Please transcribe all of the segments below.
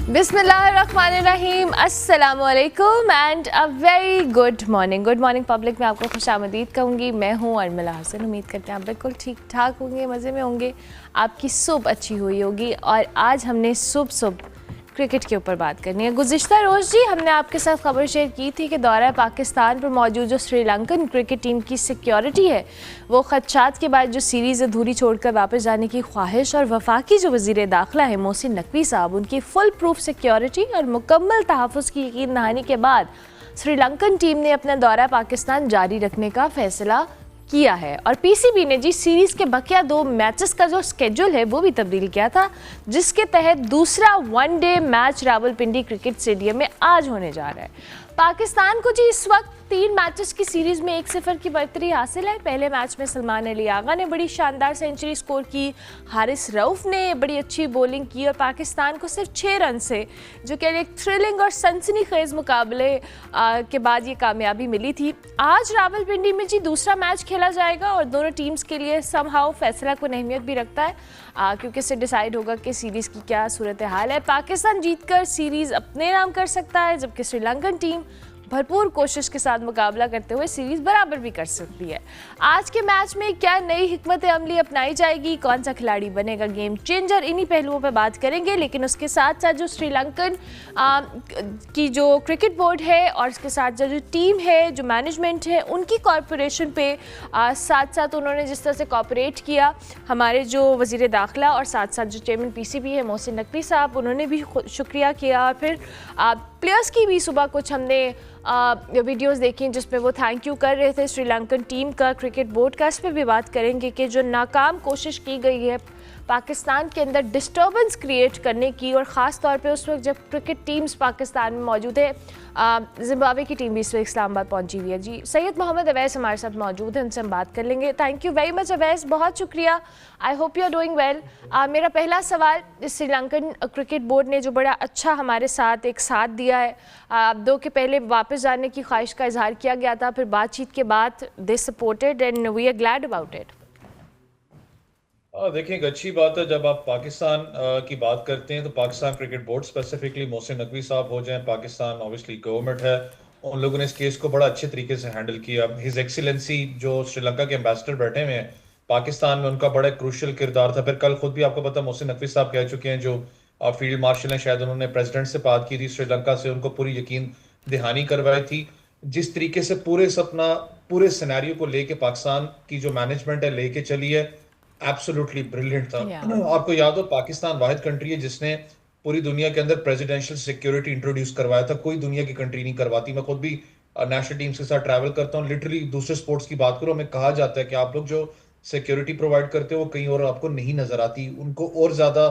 बिस्मिल्लाहिर्रहमानिर्रहीम, अस्सलामुअलैकुम and a very good morning public में आपको खुशामदीद कहूँगी। मैं हूँ अर्मिला हसन। उम्मीद करते हैं आप बिल्कुल ठीक ठाक होंगे, मज़े में होंगे, आपकी सुबह अच्छी हुई होगी। और आज हमने सुबह क्रिकेट के ऊपर बात करनी है। गुज़िश्ता रोज़ जी हमने आपके साथ खबर शेयर की थी कि दौरा पाकिस्तान पर मौजूद जो श्रीलंकन क्रिकेट टीम की सिक्योरिटी है वो खदशात के बाद जो सीरीज़ अधूरी छोड़कर वापस जाने की ख्वाहिश और वफाकी जो वज़ीर दाखिला है मोहसिन नकवी साहब, उनकी फुल प्रूफ सिक्योरिटी और मुकम्मल तहफ़्फ़ुज़ की यकीन दहानी के बाद श्रीलंकन टीम ने अपना दौरा पाकिस्तान जारी रखने का फ़ैसला किया है। और पीसीबी ने जी सीरीज़ के बकिया 2 मैचेस का जो स्केड्यूल है वो भी तब्दील किया था, जिसके तहत दूसरा one day match Rawalpindi cricket stadium में आज होने जा रहा है। पाकिस्तान को जी इस वक्त 3 मैचेस की सीरीज़ में 1-0 की बढ़तरी हासिल है। पहले मैच में सलमान अली आगा ने बड़ी शानदार सेंचुरी स्कोर की, हारिस रऊफ ने बड़ी अच्छी बॉलिंग की और पाकिस्तान को सिर्फ 6 रन से, जो कि एक थ्रिलिंग और सनसनीखेज मुकाबले के बाद ये कामयाबी मिली थी। आज रावलपिंडी में जी दूसरा मैच खेला जाएगा और दोनों टीम्स के लिए समहाउ फैसला को अहमियत भी रखता है, क्योंकि इससे डिसाइड होगा कि सीरीज़ की क्या सूरत हाल है। पाकिस्तान जीतकर सीरीज़ अपने नाम कर सकता है, जबकि श्रीलंकन टीम भरपूर कोशिश के साथ मुकाबला करते हुए सीरीज़ बराबर भी कर सकती है। आज के मैच में क्या नई हिकमत अमली अपनाई जाएगी, कौन सा खिलाड़ी बनेगा गेम चेंजर, इन्हीं पहलुओं पर बात करेंगे। लेकिन उसके साथ साथ जो श्रीलंकन की जो क्रिकेट बोर्ड है और उसके साथ जो टीम है, जो मैनेजमेंट है, उनकी कॉरपोरेशन पे साथ साथ उन्होंने जिस तरह से कॉपरेट किया, हमारे जो वज़ीर दाखिला और साथ साथ जो चेयरमैन पीसीबी है मोहसिन नकवी साहब, उन्होंने भी शुक्रिया किया। और फिर प्लेयर्स की भी सुबह कुछ हमने वीडियोस देखी जिसमें वो थैंक यू कर रहे थे श्रीलंकन टीम का, क्रिकेट बोर्ड का। इस पर भी बात करेंगे कि जो नाकाम कोशिश की गई है पाकिस्तान के अंदर डिस्टर्बेंस क्रिएट करने की, और ख़ास तौर पे उस वक्त जब क्रिकेट टीम्स पाकिस्तान में मौजूद है, ज़िम्बाब्वे की टीम भी इस वक्त इस्लामाबाद पहुंची हुई है। जी सैयद मोहम्मद अवैस हमारे साथ मौजूद हैं, उनसे हम बात कर लेंगे। Thank you very much Awais, बहुत शुक्रिया। I hope you are doing well. मेरा पहला सवाल, श्रीलंकन क्रिकेट बोर्ड ने जो बड़ा अच्छा हमारे साथ एक साथ दिया है, दो के पहले वापस जाने की ख्वाहिश का इजहार किया गया था, फिर बातचीत के बाद they supported and we are glad about it. देखिए, एक अच्छी बात है जब आप पाकिस्तान की बात करते हैं तो Pakistan cricket board specifically Mohsin Naqvi साहब हो जाएं, पाकिस्तान ऑब्वियसली गवर्नमेंट है, उन लोगों ने इस केस को बड़ा अच्छे तरीके से हैंडल किया। हिज एक्सीलेंसी जो श्रीलंका के एम्बेसडर बैठे हुए हैं पाकिस्तान में, उनका बड़ा क्रूशियल किरदार था। फिर कल खुद भी आपको पता मोहसिन नकवी साहब कह चुके हैं, जो फील्ड मार्शल हैं, शायद उन्होंने प्रेसिडेंट से बात की थी श्रीलंका से, उनको पूरी यकीन दहानी करवाई थी। जिस तरीके से पूरे सिनेरियो को लेके पाकिस्तान की जो मैनेजमेंट है लेके चली है, एब्सोल्युटली ब्रिलियंट था। आपको याद हो पाकिस्तान वाहिद कंट्री है जिसने पूरी दुनिया के अंदर प्रेसिडेंशियल सिक्योरिटी इंट्रोड्यूस करवाया था, कोई दुनिया की कंट्री नहीं करवाती। मैं खुद भी नेशनल टीम्स के साथ ट्रैवल करता हूँ, लिटरली दूसरे स्पोर्ट्स की बात करो, हमें कहा जाता है कि आप लोग जो सिक्योरिटी प्रोवाइड करते हो वो कहीं और आपको नहीं नजर आती, उनको और ज्यादा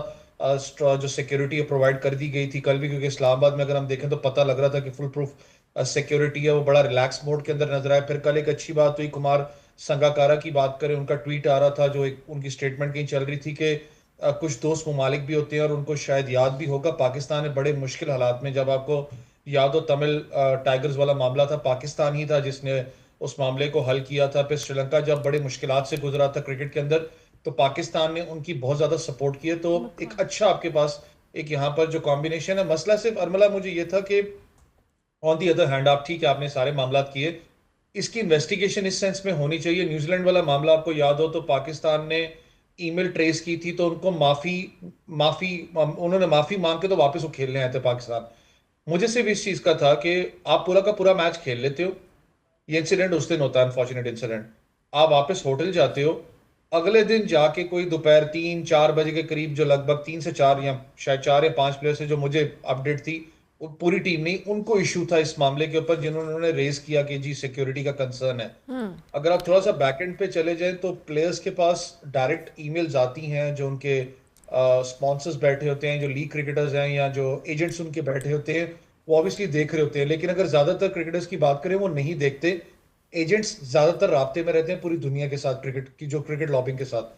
जो सिक्योरिटी प्रोवाइड कर दी गई थी कल भी, क्योंकि इस्लामाबाद में अगर हम देखें तो पता लग रहा था कि फुल प्रूफ सिक्योरिटी है, वो बड़ा रिलैक्स मोड के अंदर नजर आया। फिर कल एक अच्छी बात हुई, कुमार संगाकारा की बात करें, उनका ट्वीट आ रहा था, जो एक उनकी स्टेटमेंट कहीं चल रही थी कि कुछ दोस्त ममालिक भी होते हैं और उनको शायद याद भी होगा पाकिस्तान में बड़े मुश्किल हालात में, जब आपको याद हो तमिल टाइगर्स वाला मामला था, पाकिस्तान ही था जिसने उस मामले को हल किया था। फिर श्रीलंका जब बड़े मुश्किलात से गुजरा था क्रिकेट के अंदर, तो पाकिस्तान ने उनकी बहुत ज्यादा सपोर्ट की है। तो एक अच्छा आपके पास एक यहाँ पर जो कॉम्बिनेशन है। मसला सिर्फ अर्मला मुझे ये था कि ऑन दी अदर हैंड, आप ठीक है आपने सारे मामला किए, इसकी इन्वेस्टिगेशन इस सेंस में होनी चाहिए। न्यूजीलैंड वाला मामला आपको याद हो तो पाकिस्तान ने ईमेल ट्रेस की थी, तो उनको उन्होंने माफी मांग के तो वापस वो खेलने आए थे पाकिस्तान। मुझे सिर्फ इस चीज का था कि आप पूरा का पूरा मैच खेल लेते हो, ये इंसिडेंट उस दिन होता है, अनफॉर्चुनेट इंसिडेंट, आप वापस होटल जाते हो, अगले दिन जाके कोई दोपहर 3-4 बजे के करीब, जो लगभग 3 से 4 या शायद 4 या 5 प्लेयर से जो मुझे अपडेट थी, वो पूरी टीम नहीं, उनको इशू था इस मामले के ऊपर, जिन्होंने रेज किया कि जी सिक्योरिटी का कंसर्न है। अगर आप थोड़ा सा बैकएंड पे चले जाएं तो प्लेयर्स के पास डायरेक्ट ईमेल्स आती हैं, जो उनके स्पॉन्सर्स बैठे होते हैं, जो लीग क्रिकेटर्स हैं या जो एजेंट्स उनके बैठे होते हैं, वो ऑब्वियसली देख रहे होते हैं। लेकिन अगर ज्यादातर क्रिकेटर्स की बात करें वो नहीं देखते, एजेंट्स ज्यादातर राब्ते में रहते हैं पूरी दुनिया के साथ, क्रिकेट की जो क्रिकेट लॉबिंग के साथ।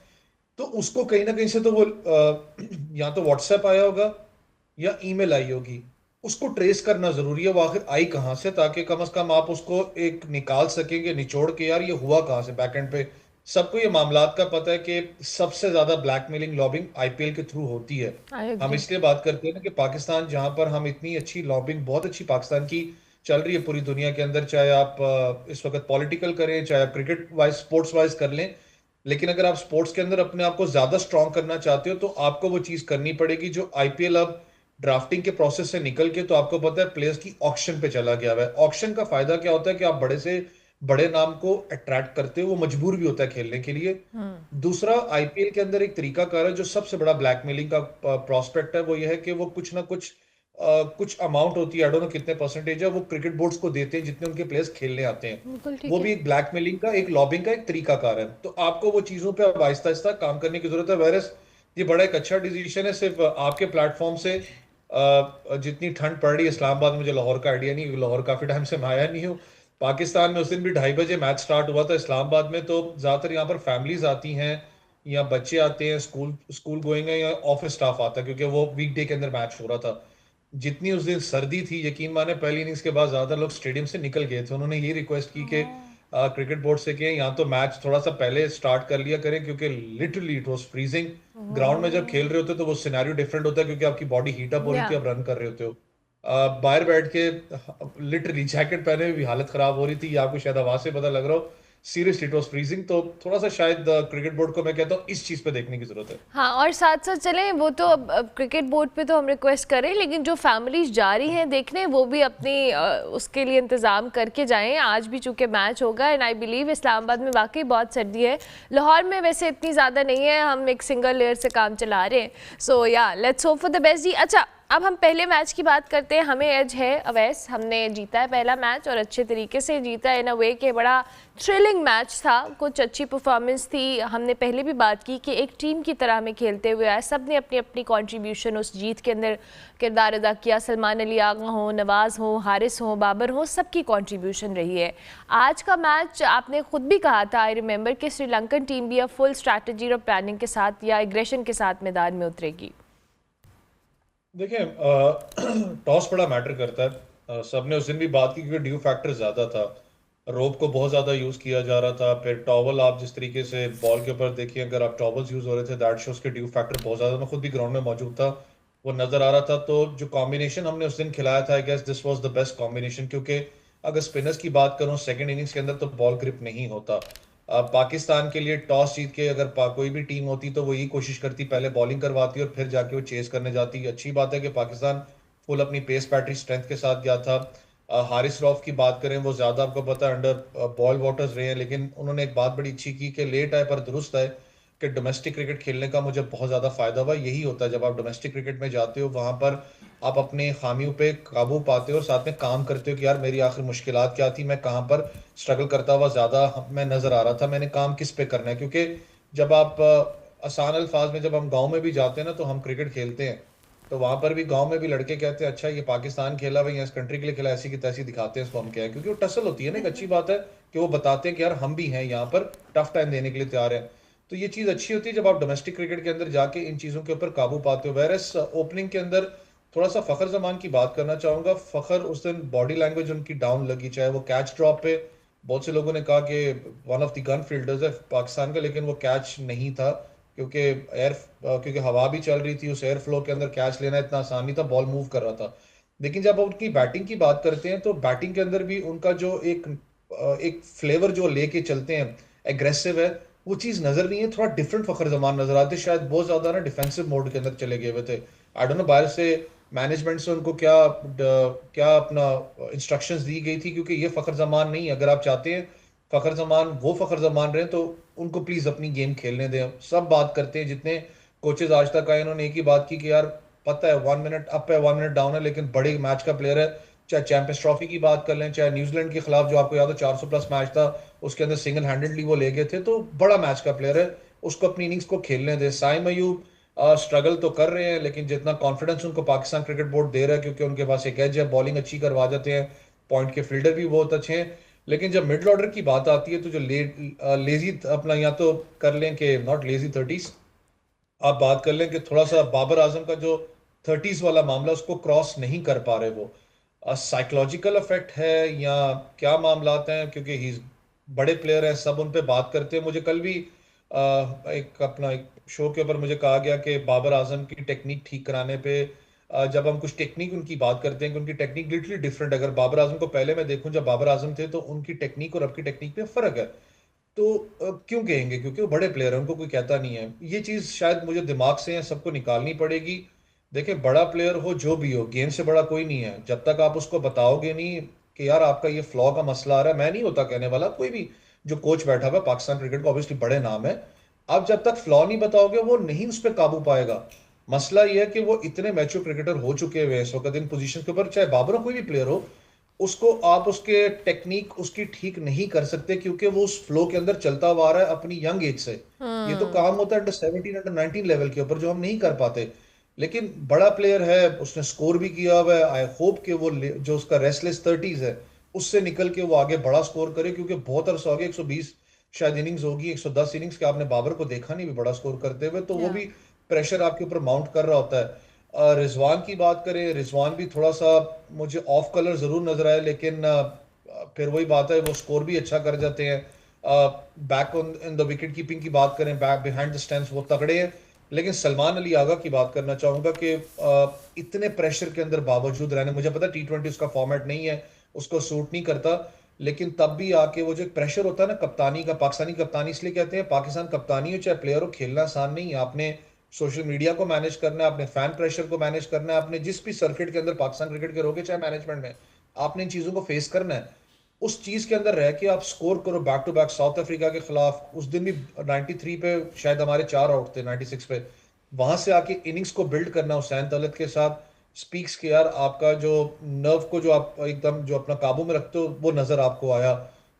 तो उसको कहीं ना कहीं से तो वो या तो व्हाट्सएप आया होगा या ईमेल आई होगी, उसको ट्रेस करना जरूरी है, वो आखिर आई कहां से, ताकि कम से कम आप उसको एक निकाल सकेंगे निचोड़ के, यार ये हुआ कहां से बैकएंड पे, सबको ये मामलात का पता है कि सबसे ज्यादा ब्लैकमेलिंग लॉबिंग आईपीएल के थ्रू होती है। आई हम एग्री। इसलिए बात करते हैं ना कि पाकिस्तान जहां पर हम इतनी अच्छी लॉबिंग बहुत अच्छी पाकिस्तान की चल रही है पूरी दुनिया के अंदर, चाहे आप इस वक्त पॉलिटिकल करें, चाहे आप क्रिकेट वाइज स्पोर्ट्स वाइज कर लें, लेकिन अगर आप स्पोर्ट्स के अंदर अपने आप को ज्यादा स्ट्रांग करना चाहते हो तो आपको वो चीज करनी पड़ेगी जो आईपीएल अब ड्राफ्टिंग के प्रोसेस से निकल के, तो आपको पता है प्लेयर्स की ऑक्शन पे चला गया हुआ है। ऑक्शन का फायदा क्या होता है कि आप बड़े से बड़े नाम को अट्रैक्ट करते हो, वो मजबूर भी होता है खेलने के लिए। दूसरा, आईपीएल के अंदर एक तरीकाकार है जो सबसे बड़ा ब्लैकमेलिंग का प्रोस्पेक्ट है, वो ये है कि वो कुछ ना कुछ कुछ अमाउंट होती है, आई डोंट नो कितने परसेंटेज है, वो क्रिकेट बोर्ड्स को देते हैं जितने उनके प्लेयर्स खेलने आते हैं। बिल्कुल वो ठीक है। भी एक ब्लैकमेलिंग का, एक लॉबिंग का एक तरीकाकार है। तो आपको वो चीजों पे अब आहिस्ता आहिस्ता काम करने की जरूरत है। वेरस ये बड़ा एक अच्छा डिसीजन है, सिर्फ आपके प्लेटफॉर्म से जितनी ठंड पड़ रही है इस्लामाबाद में, मुझे लाहौर का आइडिया नहीं, क्योंकि लाहौर काफी टाइम से मैं आया नहीं हूँ। पाकिस्तान में उस दिन भी 2:30 बजे मैच स्टार्ट हुआ था इस्लामाबाद में, तो ज्यादातर यहाँ पर फैमिलीज आती हैं या बच्चे आते हैं, स्कूल स्कूल गोइंग है या ऑफिस स्टाफ आता है, क्योंकि वो वीकडे के अंदर मैच हो रहा था। जितनी उस दिन सर्दी थी, यकीन माने पहली इनिंग्स के बाद ज्यादा लोग स्टेडियम से निकल गए थे। उन्होंने ये रिक्वेस्ट की कि क्रिकेट बोर्ड से कि यहाँ तो मैच थोड़ा सा पहले स्टार्ट कर लिया करें, क्योंकि literally it was freezing. Ground में जब खेल रहे होते तो वो सिनेरियो डिफरेंट होता है, क्योंकि आपकी बॉडी हीट अप हो रही या थी, आप रन कर रहे होते हो। बाहर बैठ के लिटरली जैकेट पहने हुए भी हालत खराब हो रही थी, ये आपको शायद आवाज से पता लग रहा हो। Seriously it was freezing. तो थोड़ा सा शायद क्रिकेट बोर्ड को मैं कहता हूँ इस चीज पे देखने की जरूरत है। हाँ, और साथ साथ चलें, वो तो अब क्रिकेट बोर्ड पे तो हम रिक्वेस्ट करें, लेकिन जो फैमिलीज जा रही हैं देखने, वो भी अपनी उसके लिए इंतज़ाम करके जाएं। आज भी चूंकि मैच होगा, एंड आई बिलीव इस्लामाबाद में वाकई बहुत सर्दी है। लाहौर में वैसे इतनी ज़्यादा नहीं है, हम एक सिंगल लेयर से काम चला रहे हैं। सो या let's hope for the best जी। अच्छा, अब हम पहले मैच की बात करते हैं। हमें एज है अवैस, हमने जीता है पहला मैच और अच्छे तरीके से जीता है, इन अ वे कि बड़ा थ्रिलिंग मैच था, कुछ अच्छी परफॉर्मेंस थी। हमने पहले भी बात की कि एक टीम की तरह हमें खेलते हुए आए, सब ने अपनी अपनी कंट्रीब्यूशन उस जीत के अंदर किरदार अदा किया। सलमान अली आगा हो, नवाज़ हो, हारिस हो, बाबर हो, सबकी कंट्रीब्यूशन रही है। आज का मैच आपने खुद भी कहा था, आई रिमेंबर, कि श्रीलंकन टीम भी अब फुल स्ट्रैटेजी और प्लानिंग के साथ या एग्रेशन के साथ मैदान में उतरेगी। देखिए, टॉस बड़ा मैटर करता है। सबने उस दिन भी बात की, क्योंकि ड्यू फैक्टर ज्यादा था। रोप को बहुत ज्यादा यूज किया जा रहा था, फिर टॉवल आप जिस तरीके से बॉल के ऊपर देखिए, अगर आप टॉवल्स यूज हो रहे थे, दैट शोज के ड्यू फैक्टर बहुत ज्यादा। मैं खुद भी ग्राउंड में मौजूद था, वो नजर आ रहा था। तो जो कॉम्बिनेशन हमने उस दिन खिलाया था, I guess this was the best combination, क्योंकि अगर स्पिनर्स की बात करूं सेकंड इनिंग्स के अंदर तो बॉल ग्रिप नहीं होता। पाकिस्तान के लिए टॉस जीत के अगर कोई भी टीम होती तो वो यही कोशिश करती, पहले बॉलिंग करवाती और फिर जाके वो चेस करने जाती। अच्छी बात है कि पाकिस्तान फुल अपनी पेस बैटरी स्ट्रेंथ के साथ गया था। हारिस रऊफ की बात करें, वो ज्यादा आपको पता है अंडर बॉल वाटर्स रहे हैं, लेकिन उन्होंने एक बात बड़ी अच्छी की कि लेट आए पर दुरुस्त आए, कि डोमेस्टिक क्रिकेट खेलने का मुझे बहुत ज्यादा फायदा हुआ। यही होता है जब आप डोमेस्टिक क्रिकेट में जाते हो, वहां पर आप अपने खामियों पे काबू पाते हो और साथ में काम करते हो कि यार मेरी आखिर मुश्किलात क्या थी, मैं कहाँ पर स्ट्रगल करता हुआ ज्यादा मैं नजर आ रहा था, मैंने काम किस पे करना है। क्योंकि जब आप आसान अल्फाज में, जब हम गाँव में भी जाते हैं ना, तो हम क्रिकेट खेलते हैं, तो वहां पर भी गांव में भी लड़के कहते हैं अच्छा ये पाकिस्तान खेला भाई, इस कंट्री के लिए खेला, ऐसी की तैसी दिखाते हैं इसको हम क्या है, क्योंकि वो टसल होती है ना। एक अच्छी बात है कि वो बताते हैं कि यार हम भी हैं यहाँ पर, टफ टाइम देने के लिए तैयार हैं। तो ये चीज अच्छी होती है जब आप डोमेस्टिक क्रिकेट के अंदर जाके इन चीजों के ऊपर काबू पाते हो। वेरस ओपनिंग के अंदर थोड़ा सा फखर जमान की बात करना चाहूंगा। फखर उस दिन बॉडी लैंग्वेज उनकी डाउन लगी, चाहे वो कैच ड्रॉप पे बहुत से लोगों ने कहा कि one of the gun fielders है पाकिस्तान का, लेकिन वो कैच नहीं था, क्योंकि क्योंकि हवा भी चल रही थी, उस एयर फ्लो के अंदर कैच लेना इतना आसान नहीं था, बॉल मूव कर रहा था। लेकिन जब आप उनकी बैटिंग की बात करते हैं तो बैटिंग के अंदर भी उनका जो एक फ्लेवर जो लेके चलते हैं, एग्रेसिव है, वो चीज नजर नहीं है। थोड़ा डिफरेंट फखर जमान नजर आते, शायद बहुत ज्यादा ना डिफेंसिव मोड के अंदर चले गए हुए थे। आई डोंट नो बाहर से मैनेजमेंट से उनको क्या अपना इंस्ट्रक्शंस दी गई थी, क्योंकि ये फखर जमान नहीं। अगर आप चाहते हैं फखर जमान वो फखर जमान रहे, तो उनको प्लीज अपनी गेम खेलने दें। सब बात करते हैं, जितने कोचेज आज तक आए, इन्होंने एक ही बात की कि यार पता है 1 मिनट अप है 1 मिनट डाउन है, लेकिन बड़े मैच का प्लेयर है। चाहे चैंपियंस ट्रॉफी की बात कर लें, चाहे न्यूजीलैंड के खिलाफ जो आपको याद हो 400 प्लस मैच था, उसके अंदर सिंगल हैंडेडली वो ले गए थे, तो बड़ा मैच का प्लेयर है, उसको अपनी इनिंग्स को खेलने दें। साइम अयूब स्ट्रगल तो कर रहे हैं, लेकिन जितना कॉन्फिडेंस उनको पाकिस्तान क्रिकेट बोर्ड दे रहा है, क्योंकि उनके पास एक एज है, बॉलिंग अच्छी करवा जाते हैं, पॉइंट के फील्डर भी बहुत अच्छे हैं। लेकिन जब मिडल ऑर्डर की बात आती है तो जो लेजी अपना, या तो कर लें कि नॉट लेजी थर्टीज, आप बात कर लें कि थोड़ा सा बाबर आजम का जो थर्टीज वाला मामला, उसको क्रॉस नहीं कर पा रहे। वो साइकोलॉजिकल इफेक्ट है या क्या मामलात हैं, क्योंकि ही इज बड़े प्लेयर हैं, सब उन पे बात करते हैं। मुझे कल भी एक शो के ऊपर मुझे कहा गया कि बाबर आजम की टेक्निक ठीक कराने पे जब हम कुछ टेक्निक उनकी बात करते हैं कि उनकी टेक्निक लिटरली डिफरेंट, अगर बाबर आजम को पहले मैं देखूं जब बाबर आजम थे तो उनकी टेक्निक और अब की टेक्निक में फर्क है। तो क्यों कहेंगे? क्योंकि वो बड़े प्लेयर हैं, उनको कोई कहता नहीं है। ये चीज शायद मुझे दिमाग से है, सबको निकालनी पड़ेगी। देखिए, बड़ा प्लेयर हो जो भी हो, गेम से बड़ा कोई नहीं है। जब तक आप उसको बताओगे नहीं कि यार आपका ये फ्लॉ का मसला आ रहा है, मैं नहीं होता कहने वाला, कोई भी जो कोच बैठा हुआ है पाकिस्तान क्रिकेट को, ऑब्वियसली बड़े नाम है, आप जब तक फ्लॉ नहीं बताओगे वो नहीं उस पर काबू पाएगा। मसला ये है कि वो इतने मैच्योर क्रिकेटर हो चुके हुए हैं इस वक्त इन पोजीशन के ऊपर, चाहे बाबर हो कोई भी प्लेयर हो, उसको आप उसके टेक्निक उसकी ठीक नहीं कर सकते क्योंकि वो उस फ्लो के अंदर चलता हुआ आ रहा है अपनी यंग एज से। ये तो काम होता है अंडर 17 अंडर 19 लेवल के ऊपर जो हम नहीं कर पाते। लेकिन बड़ा प्लेयर है, उसने स्कोर भी किया हुआ है। आई होप कि वो जो उसका रेस्टलेस 30s है उससे निकल के वो आगे बड़ा स्कोर करे, क्योंकि बहुत अरसा हो गया, 120 शायद इनिंग्स होगी, 110 इनिंग्स के आपने बाबर को देखा नहीं भी बड़ा स्कोर करते हुए, तो वो या भी प्रेशर आपके ऊपर माउंट कर रहा होता है। रिजवान की बात करें, रिजवान भी थोड़ा सा मुझे ऑफ कलर जरूर नजर आए, लेकिन फिर वही बात है, वो स्कोर भी अच्छा कर जाते हैं। Back on in the wicket keeping की बात करें, बैक बिहाइंड द स्टैंड्स वो तगड़े हैं। लेकिन सलमान अली आगा की बात करना चाहूंगा कि इतने प्रेशर के अंदर बावजूद रहने, मुझे पता T20 उसका फॉर्मेट नहीं है, उसको सूट नहीं करता, लेकिन तब भी आके वो जो प्रेशर होता है ना कप्तानी का, पाकिस्तानी कप्तानी इसलिए कहते हैं पाकिस्तान कप्तानी हो चाहे प्लेयर हो, खेलना आसान नहीं है। आपने सोशल मीडिया को मैनेज करना है, आपने फैन प्रेशर को मैनेज करना है, आपने जिस भी सर्किट के अंदर पाकिस्तान क्रिकेट के रोगे चाहे मैनेजमेंट में, आपने इन चीजों को फेस करना है। उस चीज के अंदर रह के आप स्कोर करो back to back South Africa के खिलाफ। उस दिन भी 93 पे शायद हमारे 4 आउट थे, 96 पे। वहां से आके इनिंग्स को बिल्ड करना हुसैन तलत के साथ स्पीक्स के यार, आपका जो नर्व को जो आप एकदम जो अपना काबू में रखते हो वो नजर आपको आया।